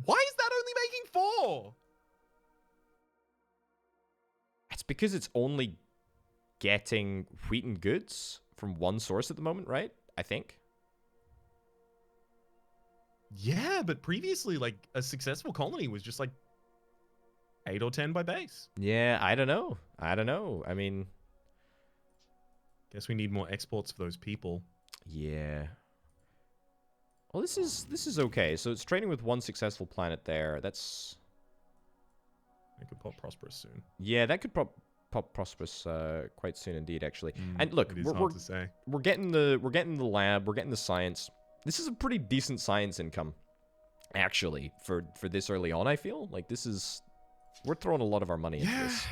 Why is that only making 4? It's because it's only getting wheat and goods from one source at the moment, right? I think. Yeah, but previously, like, a successful colony was just like 8 or 10 by base. Yeah, I don't know. I mean, guess we need more exports for those people. Yeah. Well, this is okay. So it's trading with 1 successful planet there. That's... It could pop prosperous soon. Yeah, that could pop prosperous quite soon indeed, actually. And look, we're getting the lab, we're getting the science. This is a pretty decent science income, actually, for this early on. I feel like we're throwing a lot of our money into this.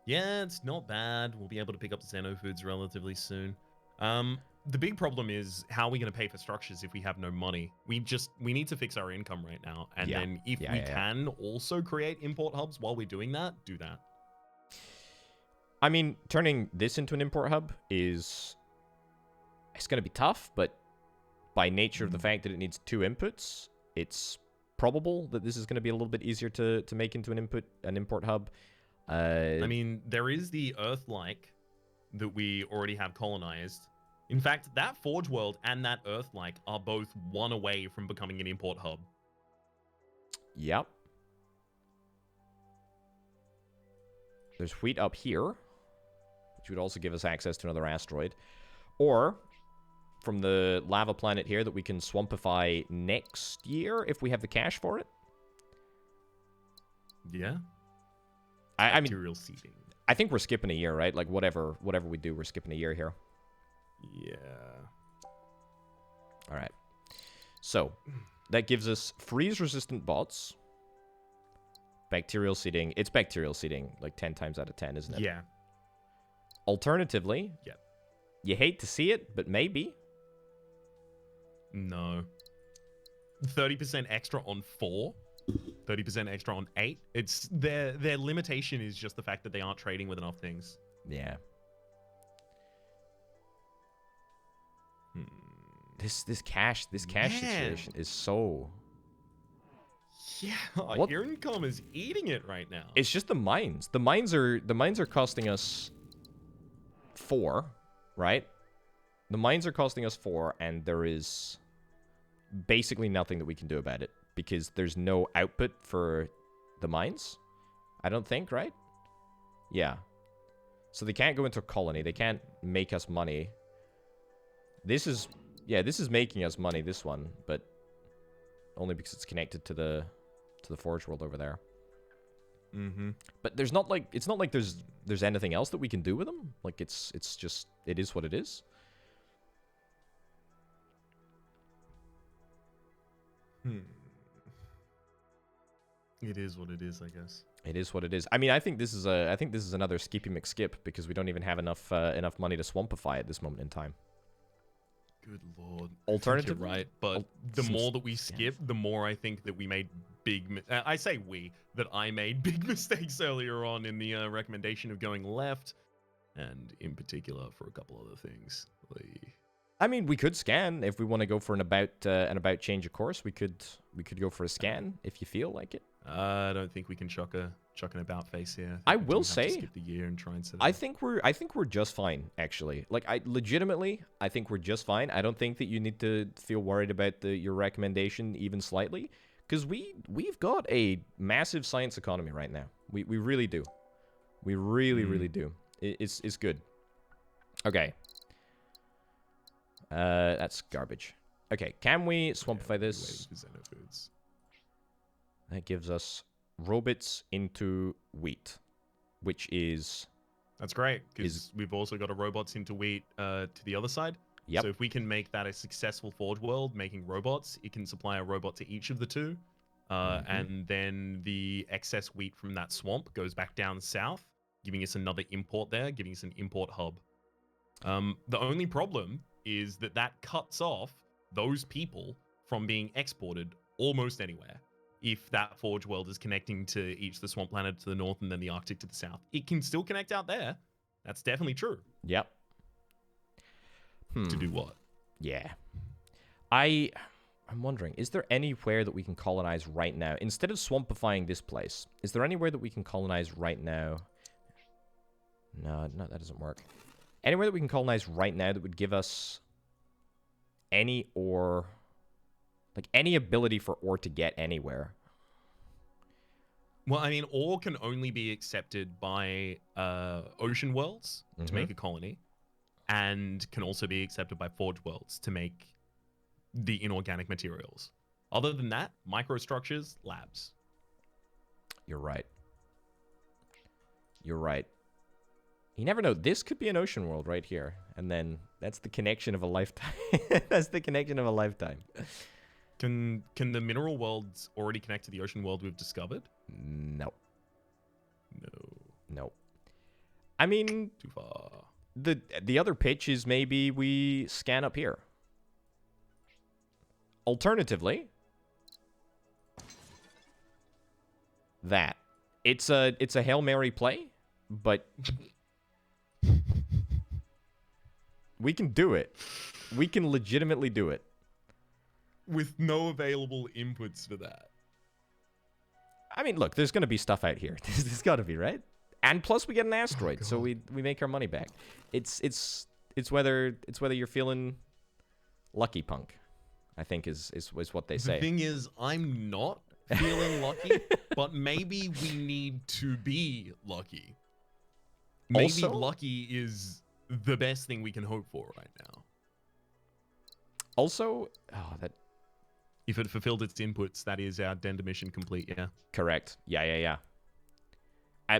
Yeah, it's not bad. We'll be able to pick up the Xeno foods relatively soon. The big problem is, how are we going to pay for structures if we have no money? We need to fix our income right now, and then if we can also create import hubs while we're doing that, do that. I mean, turning this into an import hub it's going to be tough, but by nature of the fact that it needs 2 inputs, it's probable that this is going to be a little bit easier to make into an import hub. I mean, there is the Earth-like that we already have colonized. In fact, that Forge World and that Earth-like are both 1 away from becoming an import hub. Yep. There's wheat up here, which would also give us access to another asteroid. Or, from the lava planet here that we can swampify next year if we have the cash for it. Yeah. I mean, material seeding. I think we're skipping a year, right? Like, whatever we do, we're skipping a year here. Yeah. All right. So, that gives us freeze-resistant bots. Bacterial seeding. It's bacterial seeding, like 10 times out of 10, isn't it? Yeah. Alternatively, Yep. you hate to see it, but maybe. No. 30% extra on 4. 30% extra on 8. It's their limitation is just the fact that they aren't trading with enough things. Yeah. This cash situation is so. Yeah, What? your income is eating it right now. It's just the mines. The mines are costing us 4, right? The mines are costing us 4, and there is basically nothing that we can do about it because there's no output for the mines. I don't think, right? Yeah. So they can't go into a colony. They can't make us money. This is making us money, this one, but only because it's connected to the Forge World over there. Mm-hmm. But it's not like there's anything else that we can do with them. Like it's just it is what it is. It is what it is, I guess. It is what it is. I mean, I think this is another Skippy McSkip because we don't even have enough money to swampify at this moment in time. Good lord. Alternative, right? But the more that we skip, the more I think that we made I say we, that I made big mistakes earlier on in the recommendation of going left, and in particular for a couple other things. I mean, we could scan if we want to go for an about change of course. We could go for a scan if you feel like it. I don't think we can chuck an about face here. I will say, skip the year and try and set it I up. think we're just fine actually. Like I think we're just fine. I don't think that you need to feel worried about your recommendation even slightly, because we've got a massive science economy right now. We really do. We really do. It's good. Okay. That's garbage. Okay, can we swampify this? That gives us robots into wheat, which is... That's great, because we've also got a robots into wheat to the other side. Yep. So if we can make that a successful Forge world, making robots, it can supply a robot to each of the two. And then the excess wheat from that swamp goes back down south, giving us another import there, giving us an import hub. The only problem is that cuts off those people from being exported almost anywhere. If that Forge world is connecting to each the swamp planet to the north and then the Arctic to the south, it can still connect out there. That's definitely true. Yep. To do what? Yeah. I'm wondering, is there anywhere that we can colonize right now? Instead of swampifying this place, is there anywhere that we can colonize right now? No, that doesn't work. Anywhere that we can colonize right now that would give us any ore... Like, any ability for ore to get anywhere. Well, I mean, ore can only be accepted by ocean worlds to make a colony, and can also be accepted by forge worlds to make the inorganic materials. Other than that, microstructures, labs. You're right. You're right. You never know. This could be an ocean world right here. And then that's the connection of a lifetime. That's the connection of a lifetime. Can the mineral worlds already connect to the ocean world we've discovered? No. No. I mean, too far. The other pitch is maybe we scan up here. Alternatively, that it's a Hail Mary play, but we can do it. We can legitimately do it. With no available inputs for that. I mean, look, there's going to be stuff out here. There's got to be, right? And plus, we get an asteroid, so we make our money back. It's whether you're feeling lucky, punk. I think is what they say. The thing is, I'm not feeling lucky, but maybe we need to be lucky. Maybe Also, lucky is the best thing we can hope for right now. Also, if it fulfilled its inputs, that is our Dender mission complete, yeah. Correct. Yeah.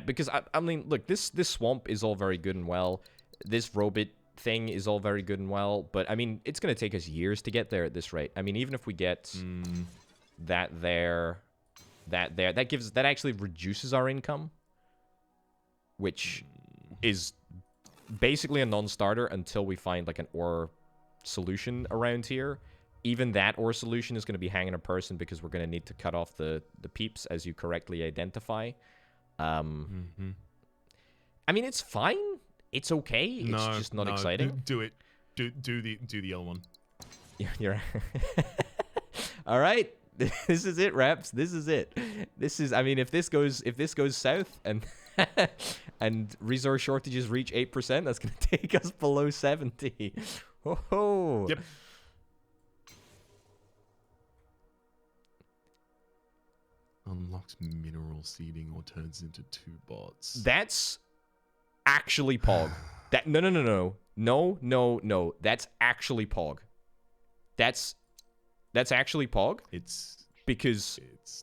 Because, I mean, look, this swamp is all very good and well. This robot thing is all very good and well. But, I mean, it's going to take us years to get there at this rate. I mean, even if we get that actually reduces our income. Which is basically a non-starter until we find like an ore solution around here. Even that ore solution is going to be hanging a person because we're going to need to cut off the peeps, as you correctly identify. I mean, it's fine. It's okay. It's just not exciting. Do it. Do the other one. You're all right. This is it, Raps. This is it. This is. I mean, if this goes south and and resource shortages reach 8%, that's gonna take us below 70. Oh. Yep. Unlocks mineral seeding or turns into 2 bots. That's actually Pog. That no. That's actually Pog. That's actually Pog. It's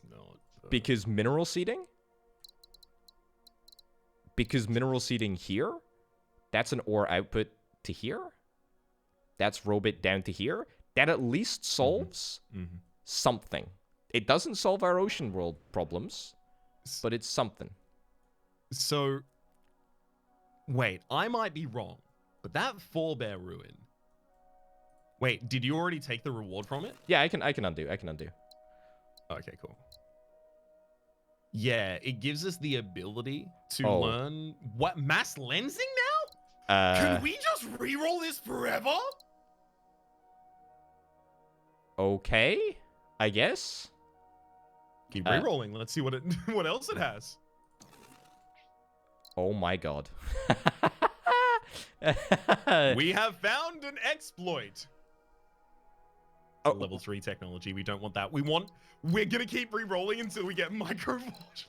not. Because mineral seeding? Because mineral seeding here? That's an ore output to here? That's robit down to here? That at least solves something. It doesn't solve our ocean world problems, but it's something. So, wait, I might be wrong, but that forebear ruin. Wait, did you already take the reward from it? Yeah, I can undo. Okay, cool. Yeah, it gives us the ability to learn what mass lensing now? Can we just reroll this forever? Okay, I guess. Keep rerolling. Let's see what else it has. Oh my god. We have found an exploit. Level 3 technology. We don't want that. We're gonna keep re-rolling until we get microvolge.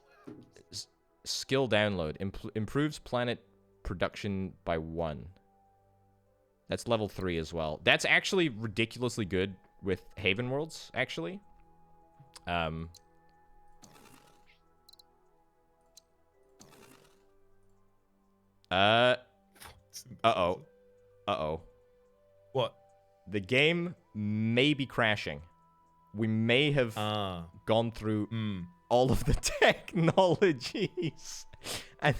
Skill download. Improves planet production by 1. That's level 3 as well. That's actually ridiculously good with Haven Worlds, actually. Uh-oh. What? The game may be crashing. We may have gone through all of the technologies. And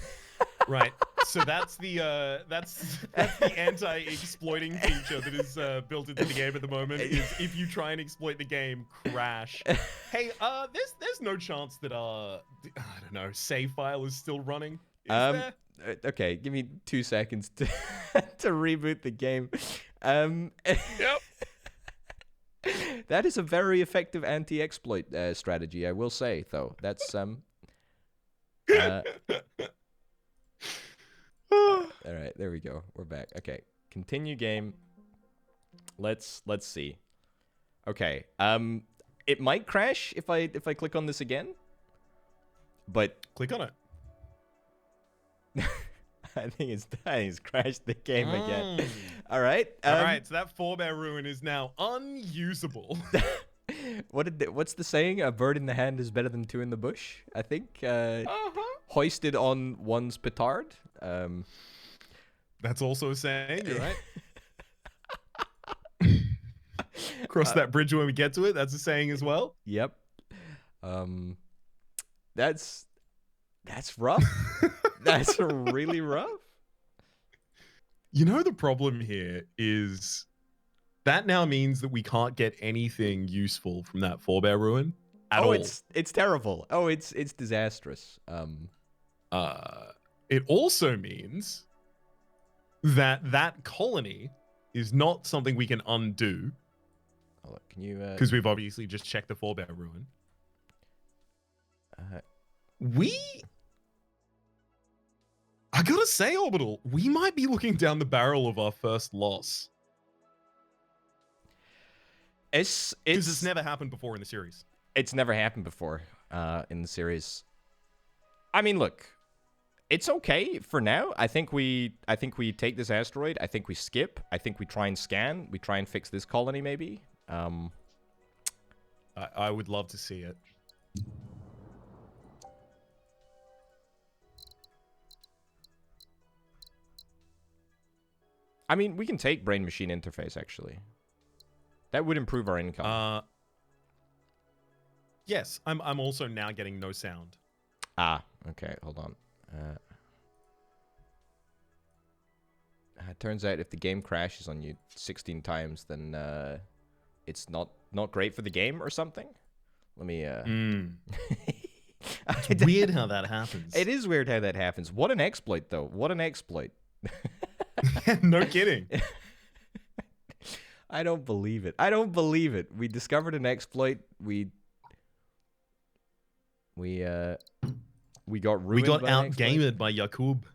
right. So that's the anti-exploiting feature that is built into the game at the moment. Is if you try and exploit the game, crash. Hey, there's no chance that I don't know, save file is still running. Is there? Okay, give me 2 seconds to to reboot the game. Yep. That is a very effective anti-exploit strategy, I will say, though. That's all right, there we go. We're back. Okay, continue game. Let's see. Okay. It might crash if I click on this again. But click on it. I think it's crashed the game again. All right. All right. So that forebear ruin is now unusable. What's the saying? A bird in the hand is better than 2 in the bush. I think. Hoisted on one's petard. That's also a saying. You're right. Cross that bridge when we get to it. That's a saying as well. Yep. That's rough. That's really rough. You know, the problem here is that now means that we can't get anything useful from that forebear ruin at all. It's terrible. Oh, it's disastrous. It also means that colony is not something we can undo. Oh, look, can you? Because we've obviously just checked the forebear ruin. I gotta say, Orbital, we might be looking down the barrel of our first loss. It's never happened before in the series. It's never happened before in the series. I mean, look, it's okay for now. I think we take this asteroid. I think we skip. I think we try and scan. We try and fix this colony, maybe. I would love to see it. I mean, we can take brain-machine interface, actually. That would improve our income. Yes, I'm also now getting no sound. Ah, okay, hold on. It turns out if the game crashes on you 16 times, then it's not great for the game or something. Let me. It's weird how that happens. It is weird how that happens. What an exploit, though. What an exploit. No kidding. I don't believe it. I don't believe it. We discovered an exploit. We got ruined. We got outgamed by Yakub.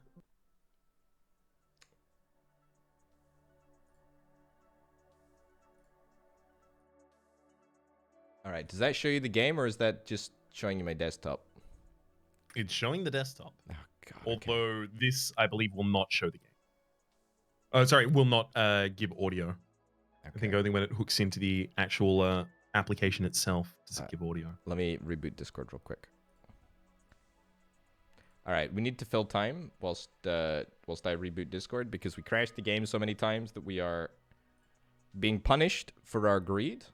All right. Does that show you the game, or is that just showing you my desktop? It's showing the desktop. Oh God. Although this, I believe, will not show the game. Oh, sorry, will not give audio. Okay. I think only when it hooks into the actual application itself does it give audio. Let me reboot Discord real quick. All right, we need to fill time whilst I reboot Discord because we crashed the game so many times that we are being punished for our greed.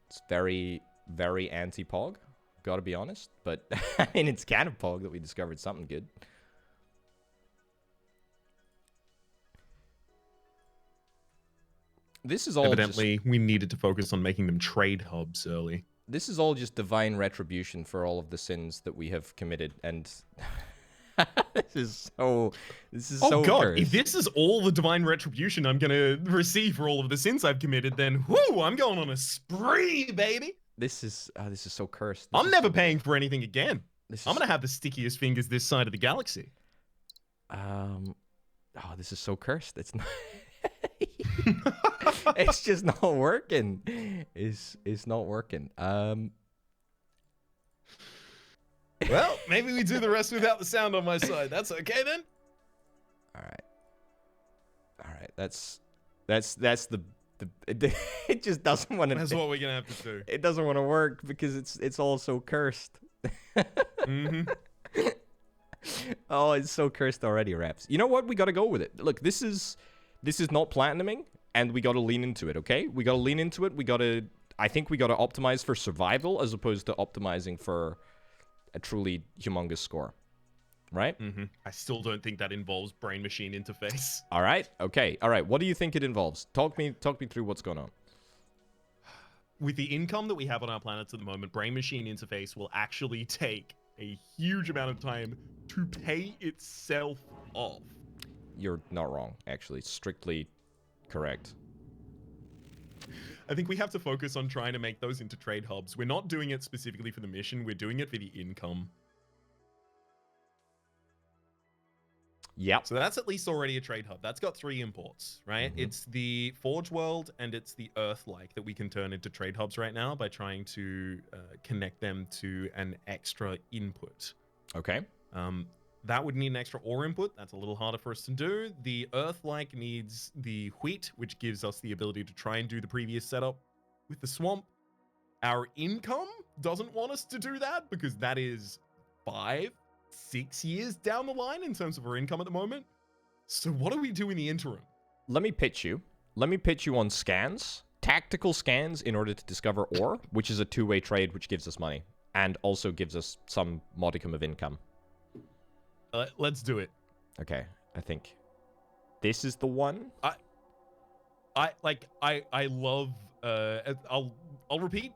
It's very, very anti-Pog, gotta be honest. But, I mean, it's kind of Pog that we discovered something good. This is all Evidently, we needed to focus on making them trade hubs early. This is all just divine retribution for all of the sins that we have committed, and this is so Oh God! cursed. If this is all the divine retribution I'm gonna receive for all of the sins I've committed, then whoo! I'm going on a spree, baby. This is so cursed. I'm never paying for anything again. I'm gonna gonna have the stickiest fingers this side of the galaxy. This is so cursed. It's not. It's just not working. It's not working. Well, maybe we do the rest without the sound on my side. That's okay then. All right. That's the it just doesn't want to. That's what we're gonna have to do. It doesn't want to work because it's all so cursed. Mm-hmm. Oh, it's so cursed already, Raps. You know what? We gotta go with it. Look, this is not platinuming, and we gotta lean into it. Okay, we gotta lean into it. I think we gotta optimize for survival as opposed to optimizing for a truly humongous score, right? Mm-hmm. I still don't think that involves brain-machine interface. All right. Okay. All right. What do you think it involves? Talk me through what's going on. With the income that we have on our planets at the moment, brain-machine interface will actually take a huge amount of time to pay itself off. You're not wrong, actually. It's strictly correct. I think we have to focus on trying to make those into trade hubs. We're not doing it specifically for the mission. We're doing it for the income. Yep. So that's at least already a trade hub. That's got 3 imports, right? Mm-hmm. It's the Forge World and it's the Earth-like that we can turn into trade hubs right now by trying to connect them to an extra input. Okay. That would need an extra ore input. That's a little harder for us to do. The Earth-like needs the wheat, which gives us the ability to try and do the previous setup with the swamp. Our income doesn't want us to do that because that is 5-6 years down the line in terms of our income at the moment. So what do we do in the interim? Let me pitch you. On scans. Tactical scans in order to discover ore, which is a two-way trade which gives us money and also gives us some modicum of income. Let's do it. Okay, I think this is the one. I love I'll repeat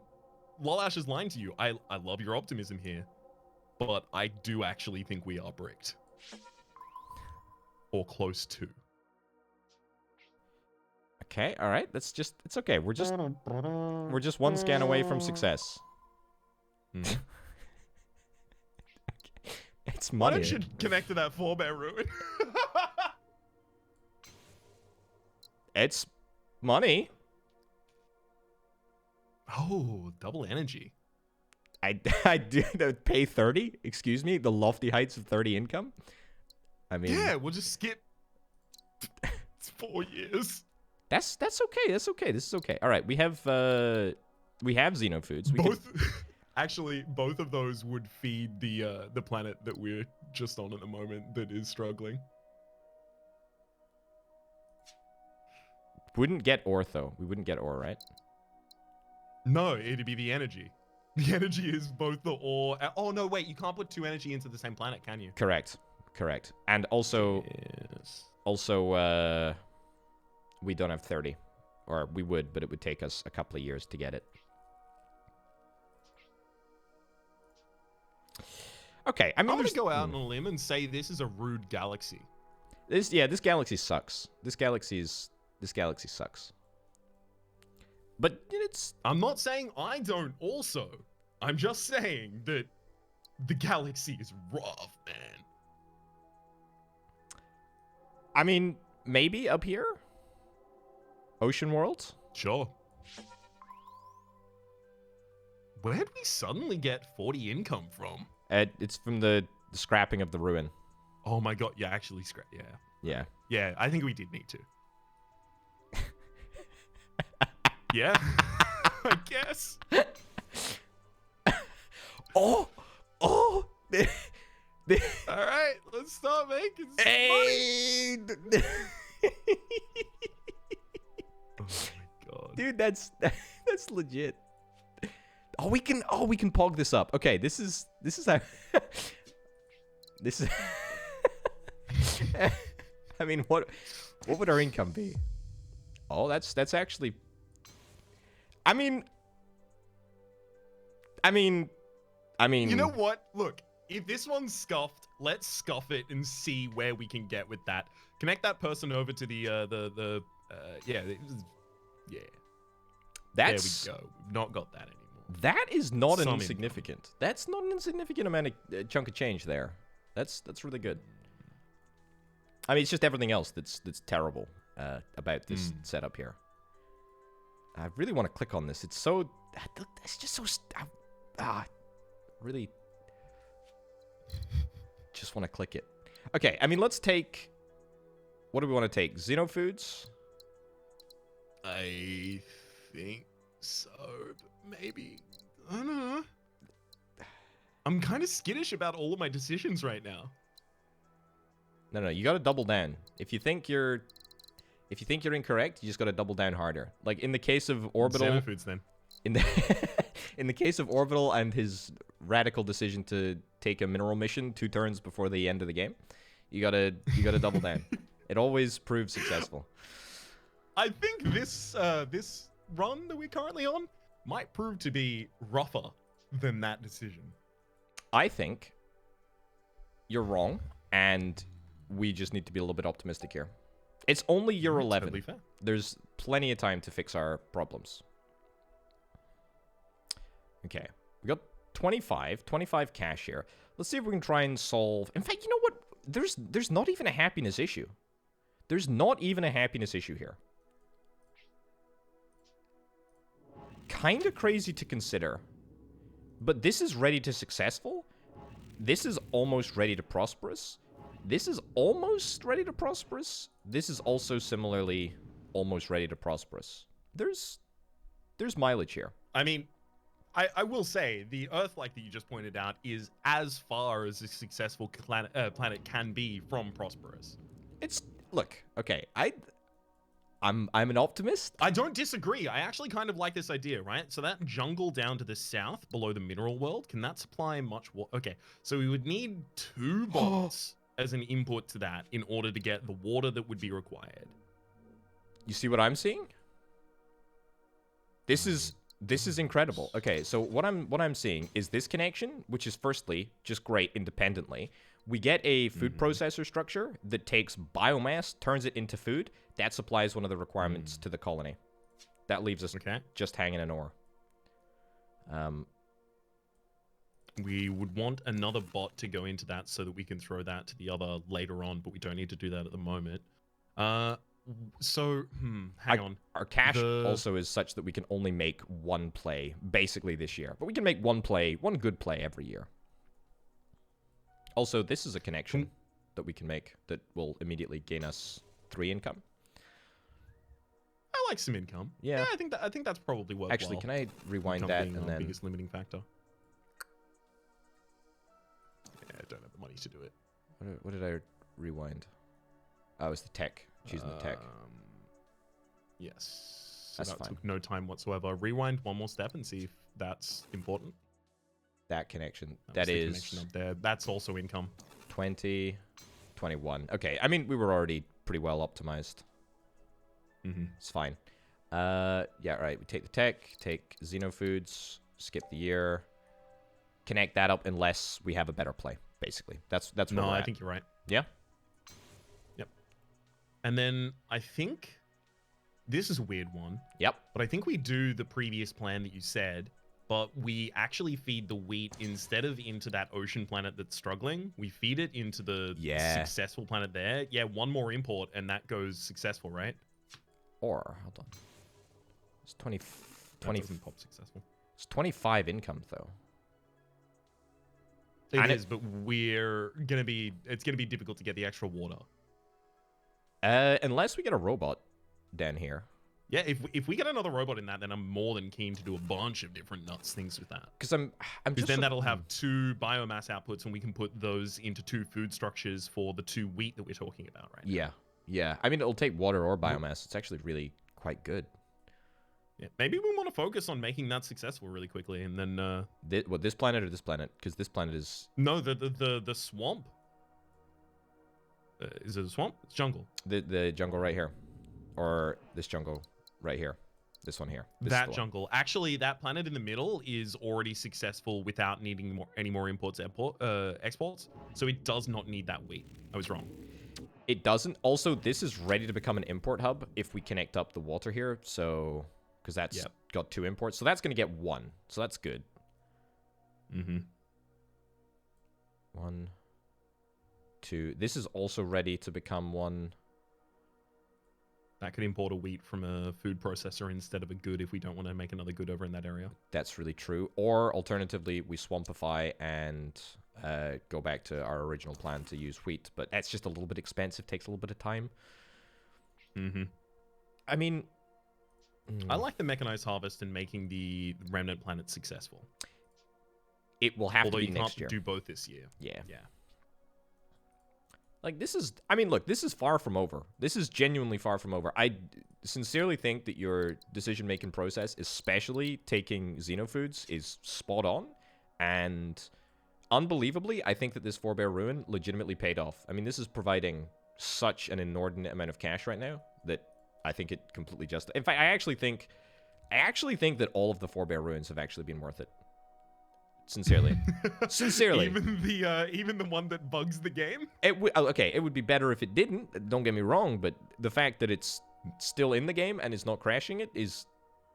Lolash's line to you. I love your optimism here, but I do actually think we are bricked. Or close to. Okay, all right. It's okay. We're just one scan away from success. Mm-hmm. It's Why money. don't you connect to that forebear ruin? It's money. Oh, double energy. I do pay 30. Excuse me, the lofty heights of 30 income. I mean, Yeah, we'll just skip. It's 4 years. that's okay. That's okay. This is okay. All right, we have Xeno foods. Actually, both of those would feed the planet that we're just on at the moment that is struggling. Wouldn't get ore though. We wouldn't get ore, right? No, it'd be the energy. The energy is both the ore. Oh no, wait! You can't put 2 energy into the same planet, can you? Correct. And also, Yes. Also, we don't have 30. Or we would, but it would take us a couple of years to get it. Okay, I mean, I'm gonna go out on a limb and say this is a rude galaxy. This galaxy sucks. This galaxy sucks. But it's... I'm not saying I don't also. I'm just saying that the galaxy is rough, man. I mean, maybe up here? Ocean worlds? Sure. Where'd we suddenly get 40 income from? It's from the scrapping of the ruin. Oh my god, yeah, actually, yeah. Yeah. Yeah, I think we did need to. Yeah, I guess. Oh! All right, let's start making some money. Oh my god, dude, that's legit. Oh, we can pog this up. Okay, this is how. This is. I mean, what would our income be? Oh, that's actually. I mean. You know what? Look, if this one's scuffed, let's scuff it and see where we can get with that. Connect that person over to the yeah. That's, there we go. We've not got that anymore. That is not an Some insignificant. That's not an insignificant amount of chunk of change there. That's really good. I mean, it's just everything else that's terrible about this setup here. I really want to click on this. It's so. It's just so. Really. Just want to click it. Okay, I mean, let's take. What do we want to take? Xenofoods? I think so. Maybe. I don't know. I'm kind of skittish about all of my decisions right now. No, you got to double down. If you think you're incorrect, you just got to double down harder. Like in the case of Orbital. Xenofoods, then. In the case of Orbital and his radical decision to take a mineral mission 2 turns before the end of the game, you gotta double down. It always proves successful. I think this this run that we're currently on might prove to be rougher than that decision. I think you're wrong, and we just need to be a little bit optimistic here. It's only year 11. Totally fair. There's plenty of time to fix our problems. Okay, we got 25 cash here. Let's see if we can try and solve... In fact, you know what? There's not even a happiness issue. There's not even a happiness issue here. Kind of crazy to consider. But this is ready to successful. This is almost ready to prosperous. This is almost ready to prosperous. This is also similarly almost ready to prosperous. There's mileage here. I mean, I will say, the Earth-like that you just pointed out is as far as a successful planet can be from prosperous. Look, okay, I'm an optimist. I don't disagree. I actually kind of like this idea, right? So that jungle down to the south, below the mineral world, can that supply much water? Okay, so we would need 2 bots as an input to that in order to get the water that would be required. You see what I'm seeing? This is incredible. Okay, so what I'm seeing is this connection, which is firstly just great independently. We get a food processor structure that takes biomass, turns it into food. That supplies one of the requirements to the colony. That leaves us just hanging an ore. We would want another bot to go into that so that we can throw that to the other later on, but we don't need to do that at the moment. So, hang on. Our cash also is such that we can only make 1 play, basically, this year. But we can make 1 good play every year. Also, this is a connection that we can make that will immediately gain us 3 income. I like some income. Yeah, I think that's probably worthwhile. Actually, can I rewind that and then... biggest limiting factor. Yeah, I don't have the money to do it. What did I rewind? Oh, it was the tech. Choosing the tech. Yes. So That's that fine. took no time whatsoever. Rewind 1 more step and see if that's important. That connection. That is connection up there. That's also income. 20, 21. Okay, I mean, we were already pretty well optimized. Mm-hmm. It's fine. Yeah, right. We take the tech, take Xenofoods, skip the year, connect that up unless we have a better play. Basically, that's where No, we're I at. think you're right. Yeah. Yep. And then I think this is a weird one. Yep. But I think we do the previous plan that you said, but we actually feed the wheat instead of into that ocean planet that's struggling. We feed it into the successful planet there. Yeah, one more import and that goes successful, right? Or hold on. It's 20 doesn't pop successful. It's 25 income though. It is, but it's gonna be difficult to get the extra water. Unless we get a robot down here. Yeah, if we get another robot in that, then I'm more than keen to do a bunch of different nuts things with that. Because I'm just then that'll have 2 biomass outputs, and we can put those into 2 food structures for the 2 wheat that we're talking about right now. Yeah. I mean, it'll take water or biomass. It's actually really quite good. Yeah, maybe we want to focus on making that successful really quickly, and then this planet or this planet? Because this planet is the swamp. Is it a swamp? It's jungle. The jungle right here, or this jungle right here, this one here. That jungle. Actually, that planet in the middle is already successful without needing any more exports. So it does not need that wheat. I was wrong. It doesn't. Also, this is ready to become an import hub if we connect up the water here. So. Because that's got 2 imports. So that's going to get 1. So that's good. Mm-hmm. 1, 2. This is also ready to become 1. That could import a wheat from a food processor instead of a good if we don't want to make another good over in that area. That's really true. Or alternatively, we swampify and go back to our original plan to use wheat. But that's just a little bit expensive. Takes a little bit of time. Mm-hmm. I mean... I like the mechanized harvest and making the remnant planet successful. It will have to be next year. Although you can't do both this year. Yeah. Like, this is... I mean, look, this is far from over. This is genuinely far from over. I sincerely think that your decision-making process, especially taking Xenofoods, is spot on. And unbelievably, I think that this Forebear Ruin legitimately paid off. I mean, this is providing such an inordinate amount of cash right now that I think it completely justifies. In fact, I actually think that all of the Forebear Ruins have actually been worth it. Sincerely. Sincerely. Even the one that bugs the game? Okay, it would be better if it didn't, don't get me wrong, but the fact that it's still in the game and is not crashing it is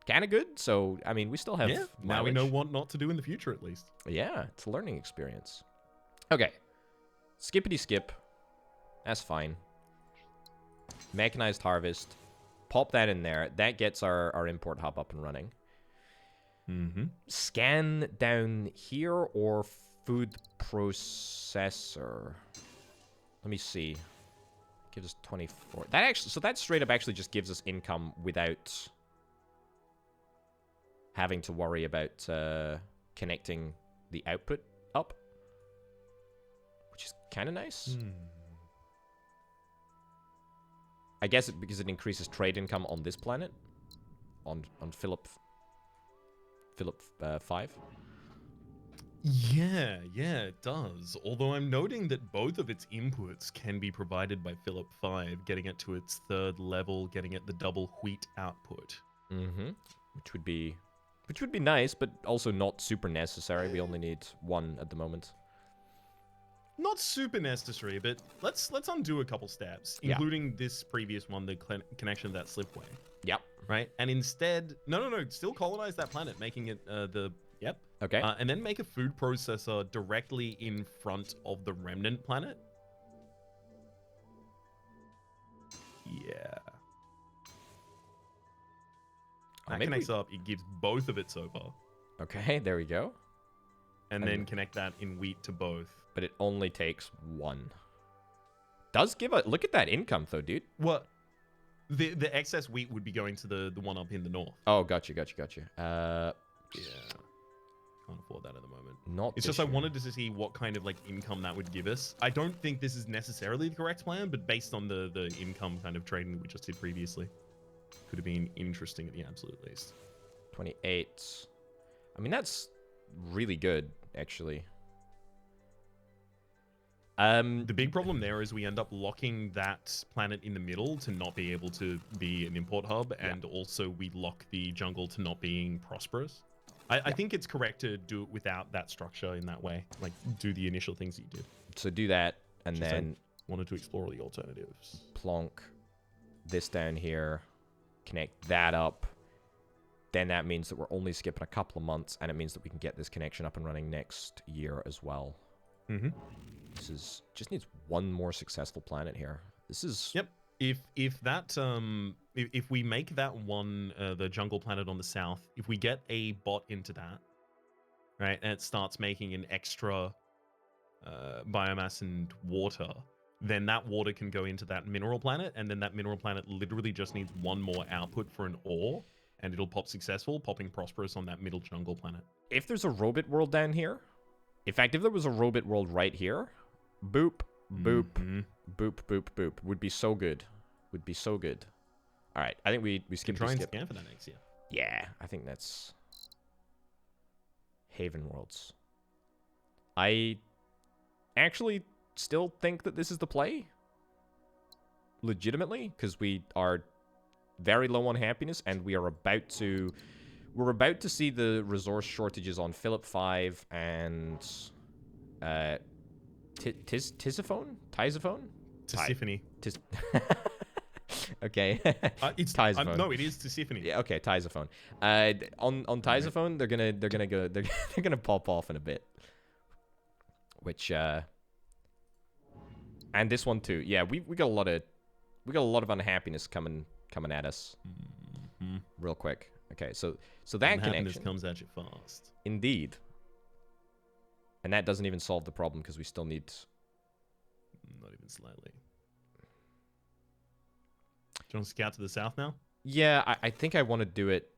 kind of good. So, I mean, we still have now we know what not to do in the future, at least. Yeah, it's a learning experience. Okay. Skippity skip. That's fine. Mechanized harvest. Pop that in there. That gets our import hub up and running. Mm-hmm. Scan down here or food processor. Let me see. Gives us 24. So that straight up actually just gives us income without having to worry about connecting the output up, which is kind of nice. I guess because it increases trade income on this planet, on Philip 5. Yeah, it does. Although I'm noting that both of its inputs can be provided by Philip 5, getting it to its 3rd level, getting it the double wheat output. Mm-hmm. Which would be nice, but also not super necessary. We only need 1 at the moment. Not super necessary, but let's undo a couple steps, including this previous one, the connection to that slipway. Yep. Right? And instead, no, still colonize that planet, making it Okay. And then make a food processor directly in front of the remnant planet. Yeah. That connects up, it gives both of it over. Okay, there we go. And then connect that in wheat to both. But it only takes 1. Does give a... Look at that income, though, dude. What? The excess wheat would be going to the one up in the north. Oh, gotcha. Yeah. Can't afford that at the moment. It's just I wanted to see what kind of, like, income that would give us. I don't think this is necessarily the correct plan, but based on the income kind of trading that we just did previously, could have been interesting at the absolute least. 28. I mean, that's really good, actually. The big problem there is we end up locking that planet in the middle to not be able to be an import hub, and also we lock the jungle to not being prosperous. I think it's correct to do it without that structure in that way. Like, do the initial things that you did. So do that, and Just then wanted to explore all the alternatives. plonk this down here, connect that up. Then that means that we're only skipping a couple of months, and it means that we can get this connection up and running next year as well. This is just needs one more successful planet here. This is If that if we make that one the jungle planet on the south, if we get a bot into that, right, and it starts making an extra biomass and water, then that water can go into that mineral planet, and then that mineral planet literally just needs one more output for an ore, and it'll pop successful, popping prosperous on that middle jungle planet. if there's a robot world down here. In fact, if there was a robot world right here, boop, boop, boop, boop, boop, would be so good. Would be so good. All right, I think we skip. Try and scan for that next year. Yeah, I think that's Haven Worlds. I actually still think that this is the play. Legitimately, because we are very low on happiness, and we're about to see the resource shortages on Philip 5 and Tisiphone? Tisiphone. Okay. It's Tisiphone. no, it is Tisiphone. Yeah, okay, Tisiphone. On Tisiphone, they're gonna pop off in a bit. Which and this one too. Yeah, we got a lot of unhappiness coming at us. Real quick. Okay, so that connection comes at you fast. Indeed. And that doesn't even solve the problem because we still need. Not even slightly. Do you want to scout to the south now? Yeah, I think I want to do it.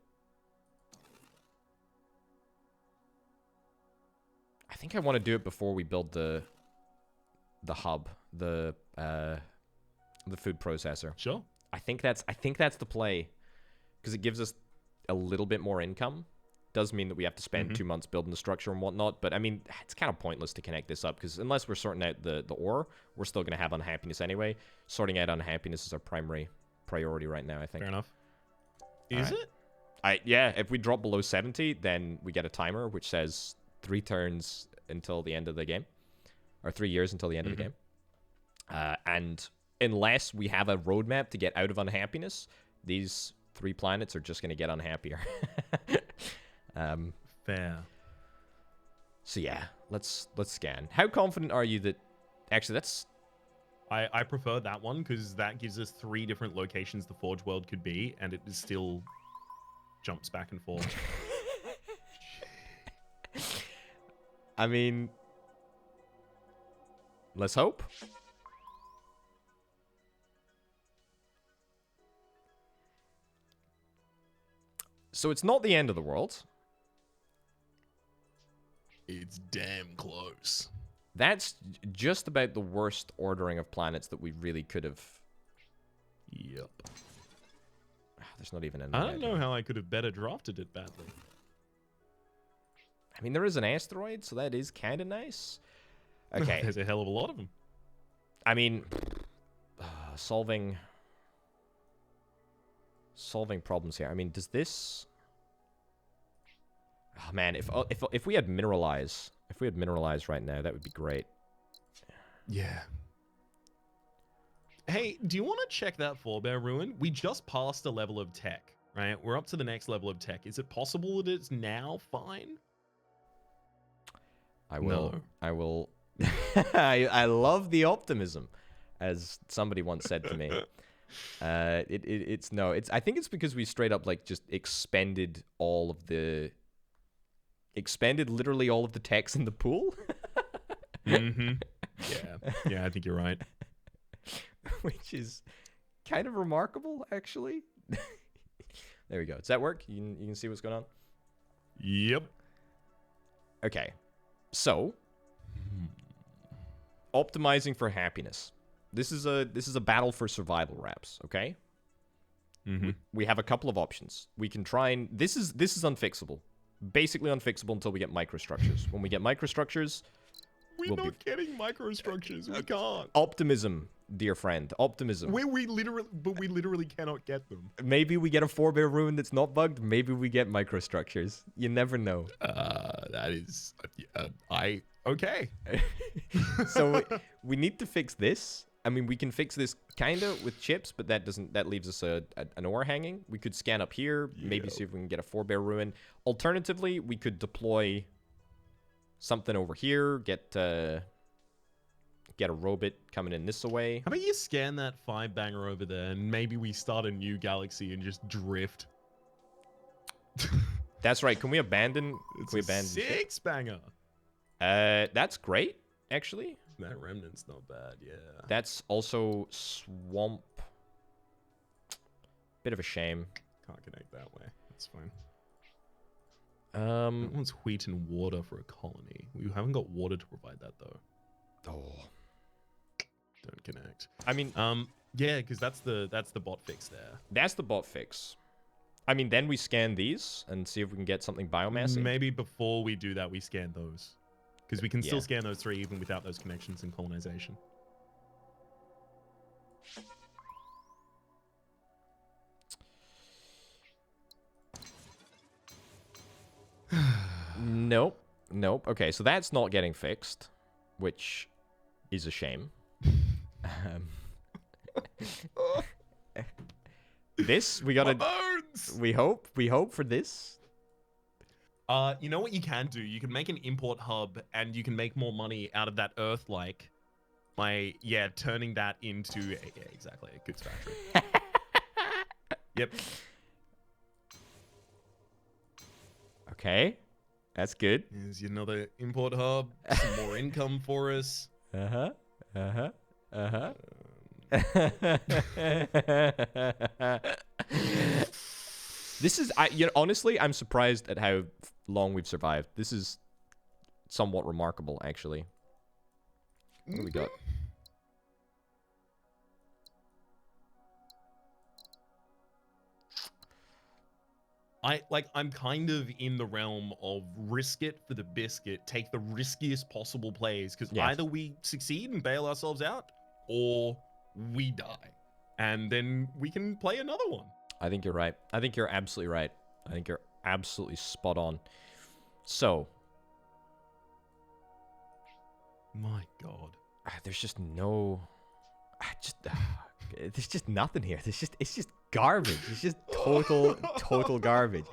I think I want to do it before we build the hub, the food processor. Sure. I think that's the play, because it gives us a little bit more income. Does mean that we have to spend 2 months building the structure and whatnot, but I mean, it's kind of pointless to connect this up, because unless we're sorting out the ore, we're still going to have unhappiness anyway. Sorting out unhappiness is our primary priority right now, I think. Fair enough. Is it? Yeah, if we drop below 70, then we get a timer which says 3 turns until the end of the game, or 3 years until the end of the game. And unless we have a roadmap to get out of unhappiness, these 3 planets are just going to get unhappier. Fair. So yeah, let's scan. How confident are you that... Actually, that's... I prefer that one because that gives us 3 different locations the Forge world could be, and it still jumps back and forth. I mean, let's hope. So it's not the end of the world. It's damn close. That's just about the worst ordering of planets that we really could have. Yep. There's not even an. I don't know how I could have better drafted it badly. I mean, there is an asteroid, so that is kind of nice. Okay. There's a hell of a lot of them. I mean, solving problems here. I mean, does this? Oh man, if we had mineralize, right now, that would be great. Yeah. Hey, do you want to check that forebear ruin? We just passed a level of tech, right? We're up to the next level of tech. Is it possible that it's now fine? I will. No. I will. I love the optimism, as somebody once said to me. It's no. I think it's because we straight up like just expended literally all of the techs in the pool. Yeah, I think you're right. Which is kind of remarkable, actually. There we go. Does that work? You can see what's going on? Yep. Okay. So, optimizing for happiness. This is a battle for survival wraps, okay? We have a couple of options. We can try and... This is unfixable. Basically unfixable until we get microstructures. When we get microstructures, We're not getting microstructures. We can't. Optimism, dear friend. Optimism. We literally cannot get them. Maybe we get a 4-bear ruin that's not bugged. Maybe we get microstructures. You never know. That is... okay. So we need to fix this. I mean, we can fix this kind of with chips, but that leaves us an ore hanging. We could scan up here, maybe see if we can get a 4-bear ruin. Alternatively, we could deploy something over here, get a robot coming in this way. How about you scan that 5-banger over there, and maybe we start a new galaxy and just drift? That's right. Can we abandon? It's a 6-banger. That's great, actually. That remnant's not bad, yeah. That's also swamp. Bit of a shame. Can't connect that way. That's fine. That one's wheat and water for a colony. We haven't got water to provide that though. Oh. Don't connect. I mean, yeah, because that's the bot fix there. That's the bot fix. I mean, then we scan these and see if we can get something biomassy. Maybe before we do that, we scan those. Because we can still scan those 3 even without those connections and colonization. Nope. Okay, so that's not getting fixed, which is a shame. This we gotta. We hope for this. You know what you can do? You can make an import hub, and you can make more money out of that Earth-like by turning that into exactly a goods factory. Yep. Okay, that's good. Here's another import hub. Some more income for us. This is, honestly, I'm surprised at how long we've survived. This is somewhat remarkable, actually. What do we got? I'm kind of in the realm of risk it for the biscuit, take the riskiest possible plays, because either we succeed and bail ourselves out, or we die. And then we can play another one. I think you're right. I think you're absolutely right. I think you're absolutely spot on. So. My God. There's just no... There's just nothing here. It's just garbage. It's just total garbage.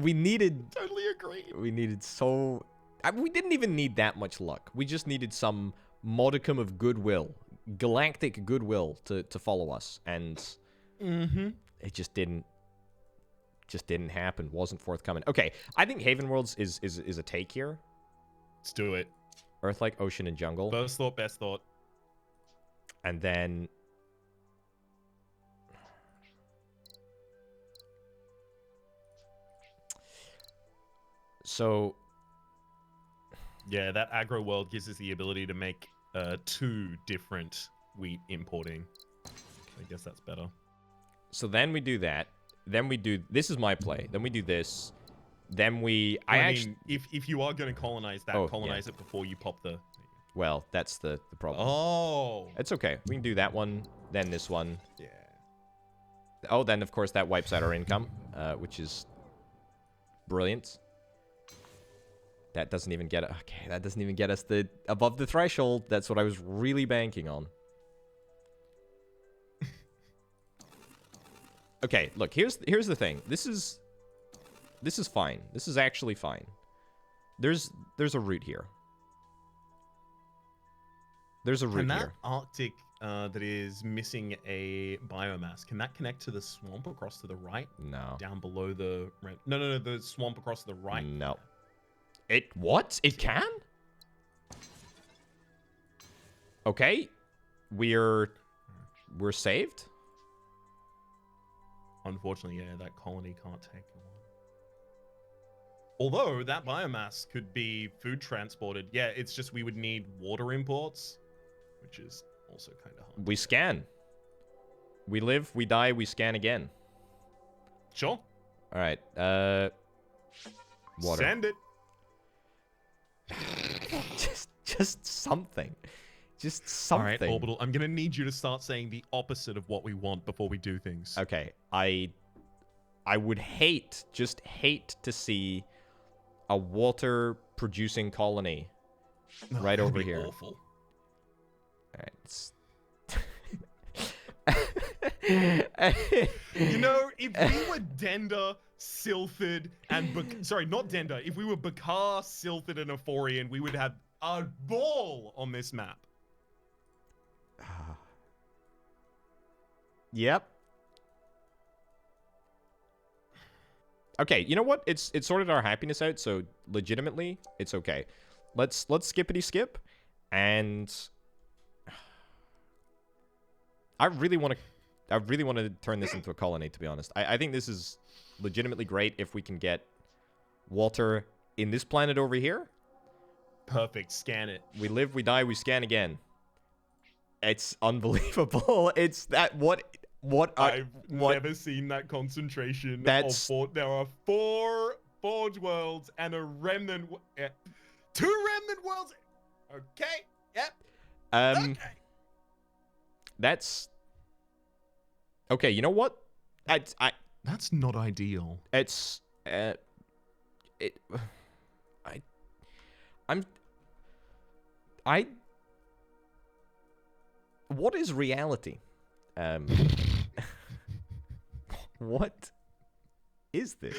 We needed... Totally agree. We needed so... we didn't even need that much luck. We just needed some modicum of goodwill. Galactic goodwill to follow us. And... It just didn't happen. Wasn't forthcoming. Okay, I think Haven Worlds is a take here. Let's do it. Earth like ocean and jungle. First thought, best thought. And then so yeah, that aggro world gives us the ability to make 2 different wheat importing. I guess that's better. So then we do that. Then we do... This is my play. Then we do this. Then we... I mean, if you are going to colonize that, colonize it before you pop the... Well, that's the problem. Oh. It's okay. We can do that one, then this one. Yeah. Oh, then, of course, that wipes out our income, which is brilliant. That doesn't even get... Okay, that doesn't even get us above the threshold. That's what I was really banking on. Okay, look, here's the thing. This is fine. This is actually fine. There's a route here. There's a route here. Can that here. Arctic that is missing a biomass, can that connect to the swamp across to the right? No. Down below the... No, the swamp across to the right. No. What? It can? Okay. We're saved? Unfortunately, yeah, that colony can't take long. Although, that biomass could be food transported. Yeah, it's just we would need water imports, which is also kind of hard. We scan. We live, we die, we scan again. Sure. All right. Water. Send it. Just something. Just All something. right, Orbital, I'm gonna need you to start saying the opposite of what we want before we do things. Okay, I would just hate to see a water-producing colony right That'd over be here. Awful. Alright. You know, if we were Dender, Sylphid, and sorry, not Dender. If we were Bakar, Sylphid, and Euphorian, we would have a ball on this map. Yep. Okay, you know what? It's sorted our happiness out, so legitimately, it's okay. Let's skippity skip, and I really want to turn this into a colony, to be honest. I think this is legitimately great if we can get water in this planet over here. Perfect. Scan it. We live, we die, we scan again. It's unbelievable. It's that I've never seen that concentration. That's there are four Forge worlds and a remnant. Two remnant worlds. Okay. Yep. Okay. That's okay. You know what? That's not ideal. It's what is reality? What is this?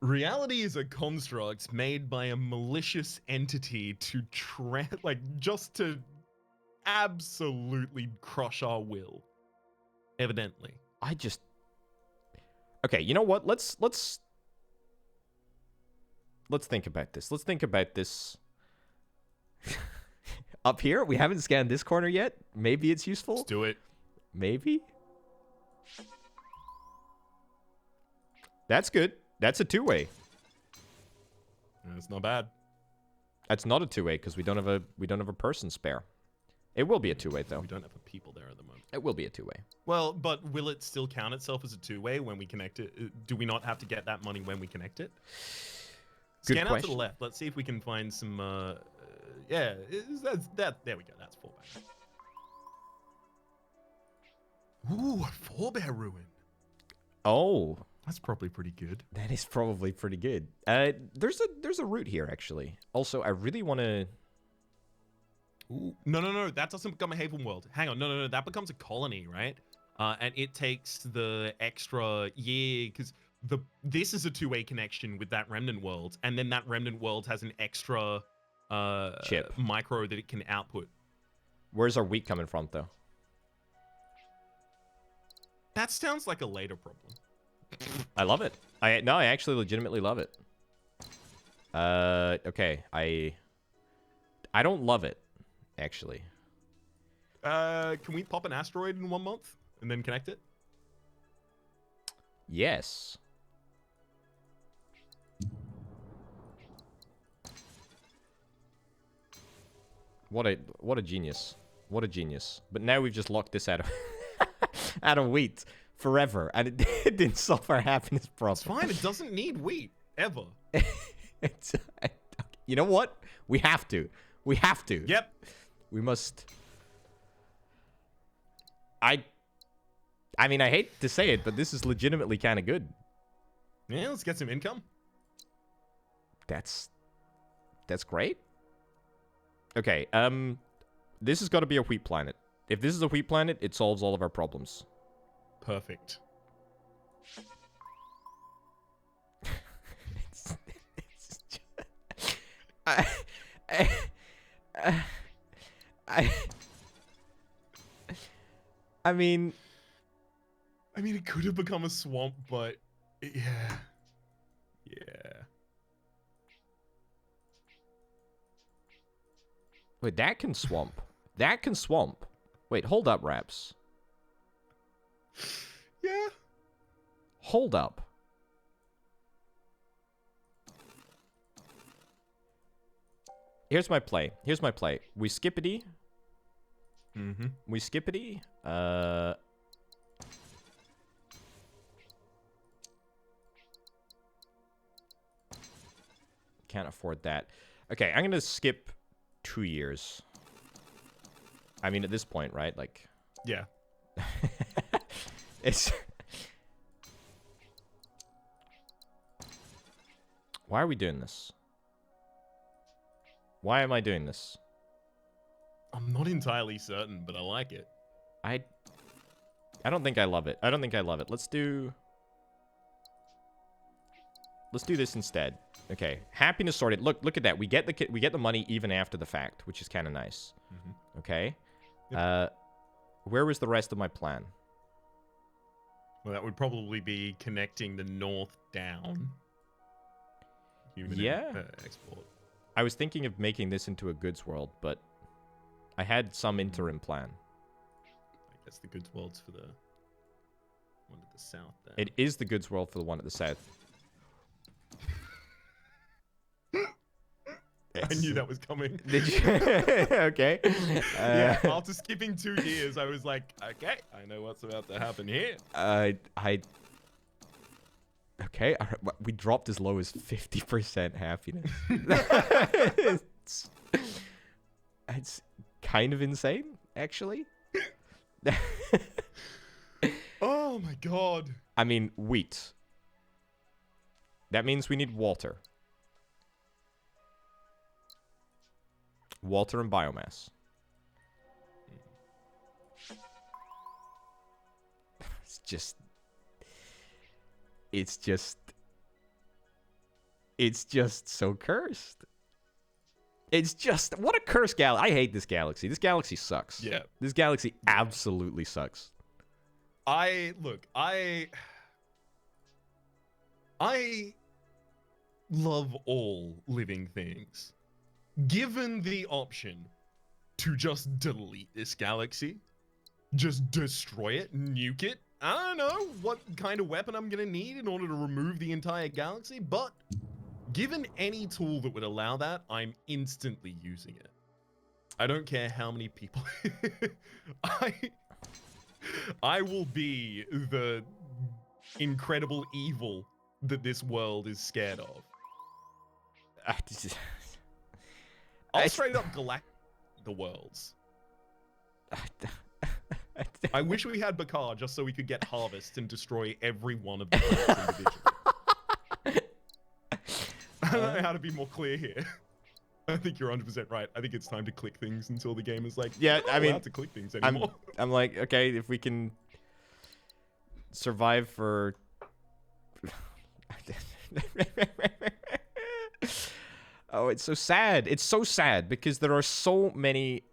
Reality is a construct made by a malicious entity to just to absolutely crush our will. Evidently. Okay, you know what? Let's think about this. Let's think about this. Up here, we haven't scanned this corner yet. Maybe it's useful. Let's do it. Maybe. That's good. That's a two-way. That's not bad. That's not a two-way because we don't have a person spare. It will be a two-way though. We don't have a people there at the moment. It will be a two-way. Well, but will it still count itself as a two-way when we connect it? Do we not have to get that money when we connect it? Good Scan question. out to the left. Let's see if we can find some. Yeah, there we go. That's forebear. Ooh, a forebear ruin. Oh, that's probably pretty good. That is probably pretty good. There's a route here actually. Also, I really want to. Ooh. No. That doesn't become a Haven world. Hang on. No. That becomes a colony, right? And it takes the extra because this is a two-way connection with that remnant world, and then that remnant world has an extra chip micro that it can output. Where's our wheat coming from, though? That sounds like a later problem. I love it. I actually legitimately love it. Okay. I don't love it, actually. Can we pop an asteroid in 1 month and then connect it? Yes. What a genius. What a genius. But now we've just locked this out of out of wheat forever, and it didn't solve our happiness problem. It's fine. It doesn't need wheat ever. You know what? We have to. We have to. Yep. We must. I mean, I hate to say it, but this is legitimately kind of good. Yeah, let's get some income. That's great. Okay, this has got to be a wheat planet. If this is a wheat planet, it solves all of our problems. Perfect. I mean, it could have become a swamp, but yeah. Wait, that can swamp. That can swamp. Wait, hold up, Raps. Yeah. Hold up. Here's my play. We skippity. Mm-hmm. We skippity. Can't afford that. Okay, I'm gonna skip 2 years. I mean, at this point, right? Like, Yeah. it's. Why are we doing this? Why am I doing this? I'm not entirely certain, but I like it. I don't think I love it. I don't think I love it. Let's do this instead. Okay, happiness sorted. Look at that. We get the money even after the fact, which is kind of nice. Mm-hmm. Okay. Yep. Where was the rest of my plan? Well, that would probably be connecting the north down. Yeah. Export. I was thinking of making this into a goods world, but I had some interim plan. I guess the goods world's for the one at the south there. It is the goods world for the one at the south. I knew that was coming. Did you? Okay. Yeah, after skipping 2 years, I was like, okay, I know what's about to happen here. Okay, we dropped as low as 50% happiness. It's kind of insane, actually. Oh my god. I mean, wheat. That means we need water. Water and biomass. It's just so cursed. It's just, what a cursed galaxy. I hate this galaxy. This galaxy sucks. Yeah. This galaxy absolutely sucks. I love all living things. Given the option to just delete this galaxy, just destroy it, nuke it, I don't know what kind of weapon I'm going to need in order to remove the entire galaxy, but given any tool that would allow that, I'm instantly using it. I don't care how many people... I will be the incredible evil that this world is scared of. I'll straight up galactic the worlds. I wish we had Bakar just so we could get Harvest and destroy every one of the planets individually. I don't know how to be more clear here. I think you're 100% right. I think it's time to click things until the game is like, yeah, I mean, to click things anymore. I'm like, okay, if we can survive for... Oh, it's so sad. It's so sad because there are so many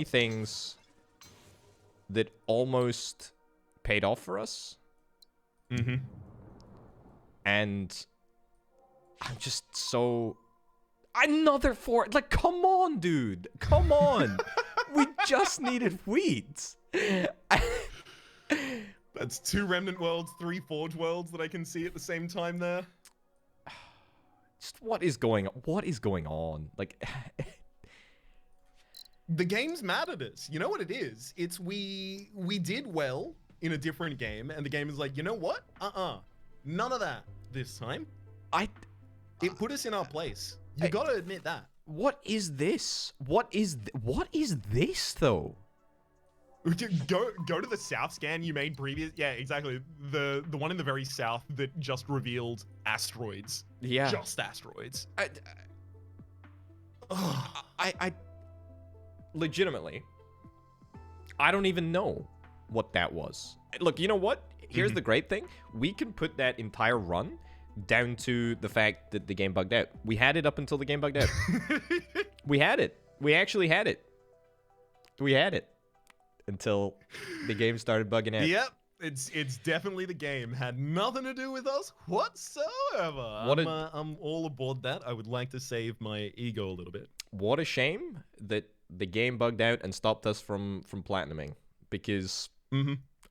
things that almost paid off for us. Mm-hmm. And I'm just so... Another four... Like, come on, dude. Come on. We just needed wheat. That's 2 Remnant worlds, 3 Forge worlds that I can see at the same time there. Just what is going on? What is going on? Like... The game's mad at us. You know what it is? It's we did well in a different game, and the game is like, you know what? None of that this time. It put us in our place. You gotta admit that. What is this? What is this though? Go to the south scan you made previous. Yeah, exactly. The one in the very south that just revealed asteroids. Yeah. Just asteroids. I legitimately, I don't even know what that was. Look, you know what? Here's the great thing. We can put that entire run down to the fact that the game bugged out. We had it up until the game bugged out. We had it. We actually had it. We had it until the game started bugging out. Yep. It's definitely the game. Had nothing to do with us whatsoever. I'm all aboard that. I would like to save my ego a little bit. What a shame that the game bugged out and stopped us from platinuming, because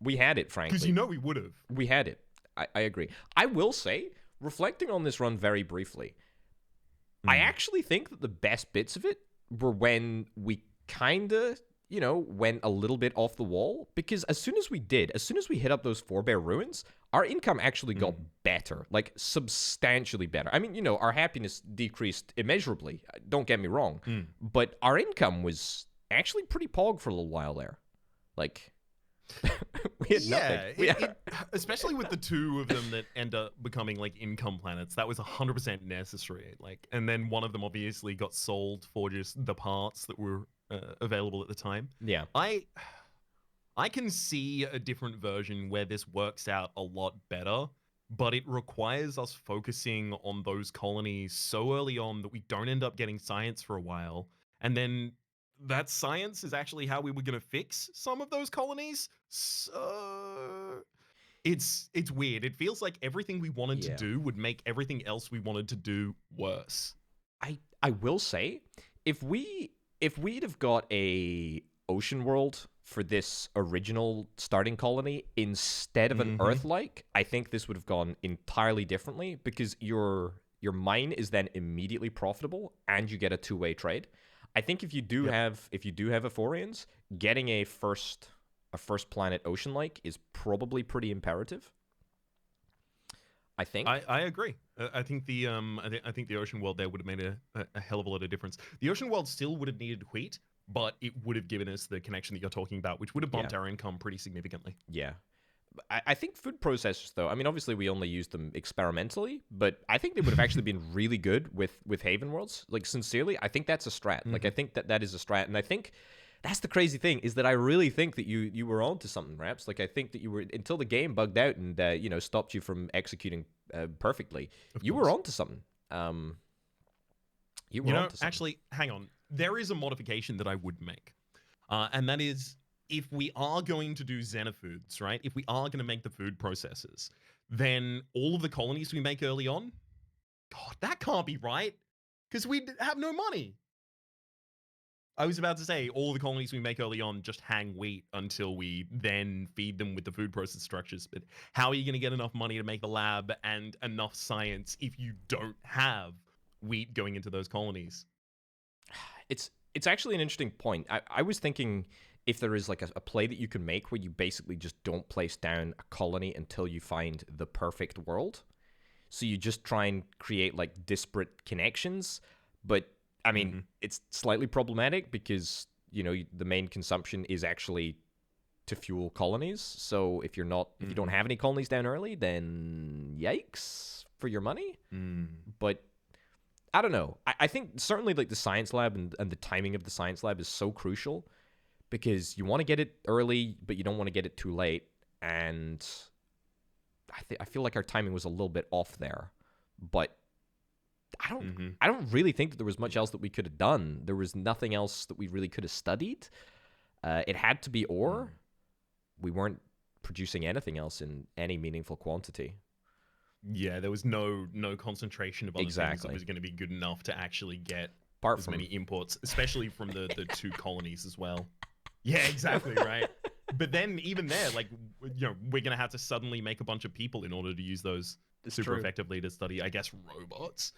we had it, frankly. Because you know we would have. We had it. I agree. I will say, reflecting on this run very briefly, I actually think that the best bits of it were when we kinda went a little bit off the wall, because as soon as we hit up those forebear ruins, our income actually got better, like substantially better. I mean, our happiness decreased immeasurably, don't get me wrong, but our income was actually pretty pog for a little while there. Like, we had nothing. Especially with the two of them that end up becoming like income planets, that was 100% necessary. Like, and then one of them obviously got sold for just the parts that were available at the time. Yeah. I can see a different version where this works out a lot better, but it requires us focusing on those colonies so early on that we don't end up getting science for a while, and then that science is actually how we were going to fix some of those colonies. So it's weird. It feels like everything we wanted to do would make everything else we wanted to do worse. I will say, if we'd have got a ocean world for this original starting colony instead of an Earth-like, I think this would have gone entirely differently, because your mine is then immediately profitable and you get a two-way trade. I think if you do have Ephorians, getting a first planet ocean-like is probably pretty imperative. I think. I agree. I think the ocean world there would have made a hell of a lot of difference. The ocean world still would have needed wheat, but it would have given us the connection that you're talking about, which would have bumped our income pretty significantly. Yeah. I think food processors, though, I mean, obviously we only used them experimentally, but I think they would have actually been really good with Haven Worlds. Like, sincerely, I think that's a strat. Like, I think that is a strat, and I think that's the crazy thing, is that I really think that you were onto something, Raps. Like, I think that you were, until the game bugged out and, stopped you from executing perfectly, you were onto something. You were onto something. Actually, hang on. There is a modification that I would make, and that is, if we are going to do xenofoods, right? If we are going to make the food processors, then all of the colonies we make early on, God, that can't be right, because we have no money. I was about to say, all the colonies we make early on just hang wheat until we then feed them with the food process structures. But how are you going to get enough money to make the lab and enough science if you don't have wheat going into those colonies? It's actually an interesting point. I was thinking, if there is like a play that you can make where you basically just don't place down a colony until you find the perfect world. So you just try and create like disparate connections. But I mean, it's slightly problematic because, the main consumption is actually to fuel colonies. So if you don't have any colonies down early, then yikes for your money. But I don't know. I think certainly like the science lab and the timing of the science lab is so crucial, because you want to get it early, but you don't want to get it too late. And I feel like our timing was a little bit off there. But I don't really think that there was much else that we could have done. There was nothing else that we really could have studied. It had to be ore. We weren't producing anything else in any meaningful quantity. Yeah, there was no concentration of other things that was going to be good enough to actually get as many imports, especially from the two colonies as well. Yeah, exactly, right. But then even there, like, we're going to have to suddenly make a bunch of people in order to use those super effectively to study, I guess, robots.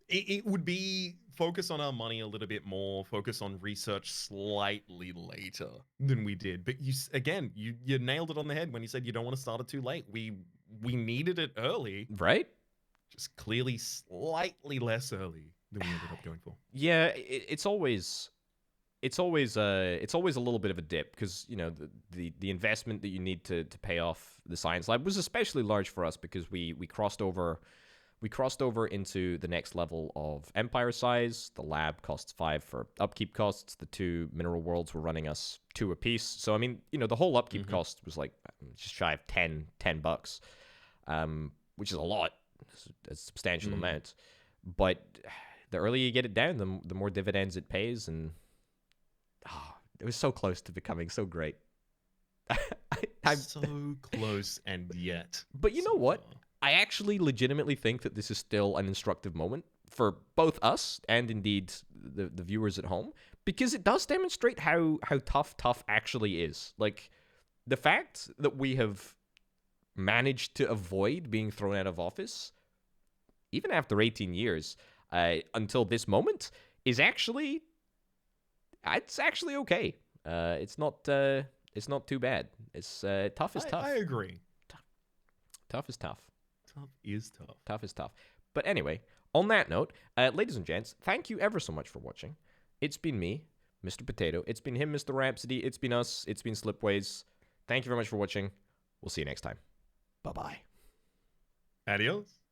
It would be focus on our money a little bit more, focus on research slightly later than we did. But you nailed it on the head when you said you don't want to start it too late. We needed it early, right? Just clearly slightly less early than we ended up going for. Yeah, it's always a little bit of a dip, because the investment that you need to pay off the science lab was especially large for us, because we crossed over into the next level of empire size. The lab costs 5 for upkeep costs. The 2 mineral worlds were running us 2 apiece. So I mean, the whole upkeep cost was like just shy of $10, which is a lot. It's a substantial amount. But the earlier you get it down, the more dividends it pays, and it was so close to becoming so great. I'm so close, and yet. But you know what? I actually legitimately think that this is still an instructive moment for both us and indeed the viewers at home, because it does demonstrate how tough actually is. Like, the fact that we have managed to avoid being thrown out of office, even after 18 years, until this moment, is actually, it's actually okay. It's not too bad. It's tough is tough. I agree. Tough is tough. Tough is tough. Tough is tough. But anyway, on that note, ladies and gents, thank you ever so much for watching. It's been me, Mr. Potato. It's been him, Mr. Rhapsody. It's been us. It's been Slipways. Thank you very much for watching. We'll see you next time. Bye-bye. Adios.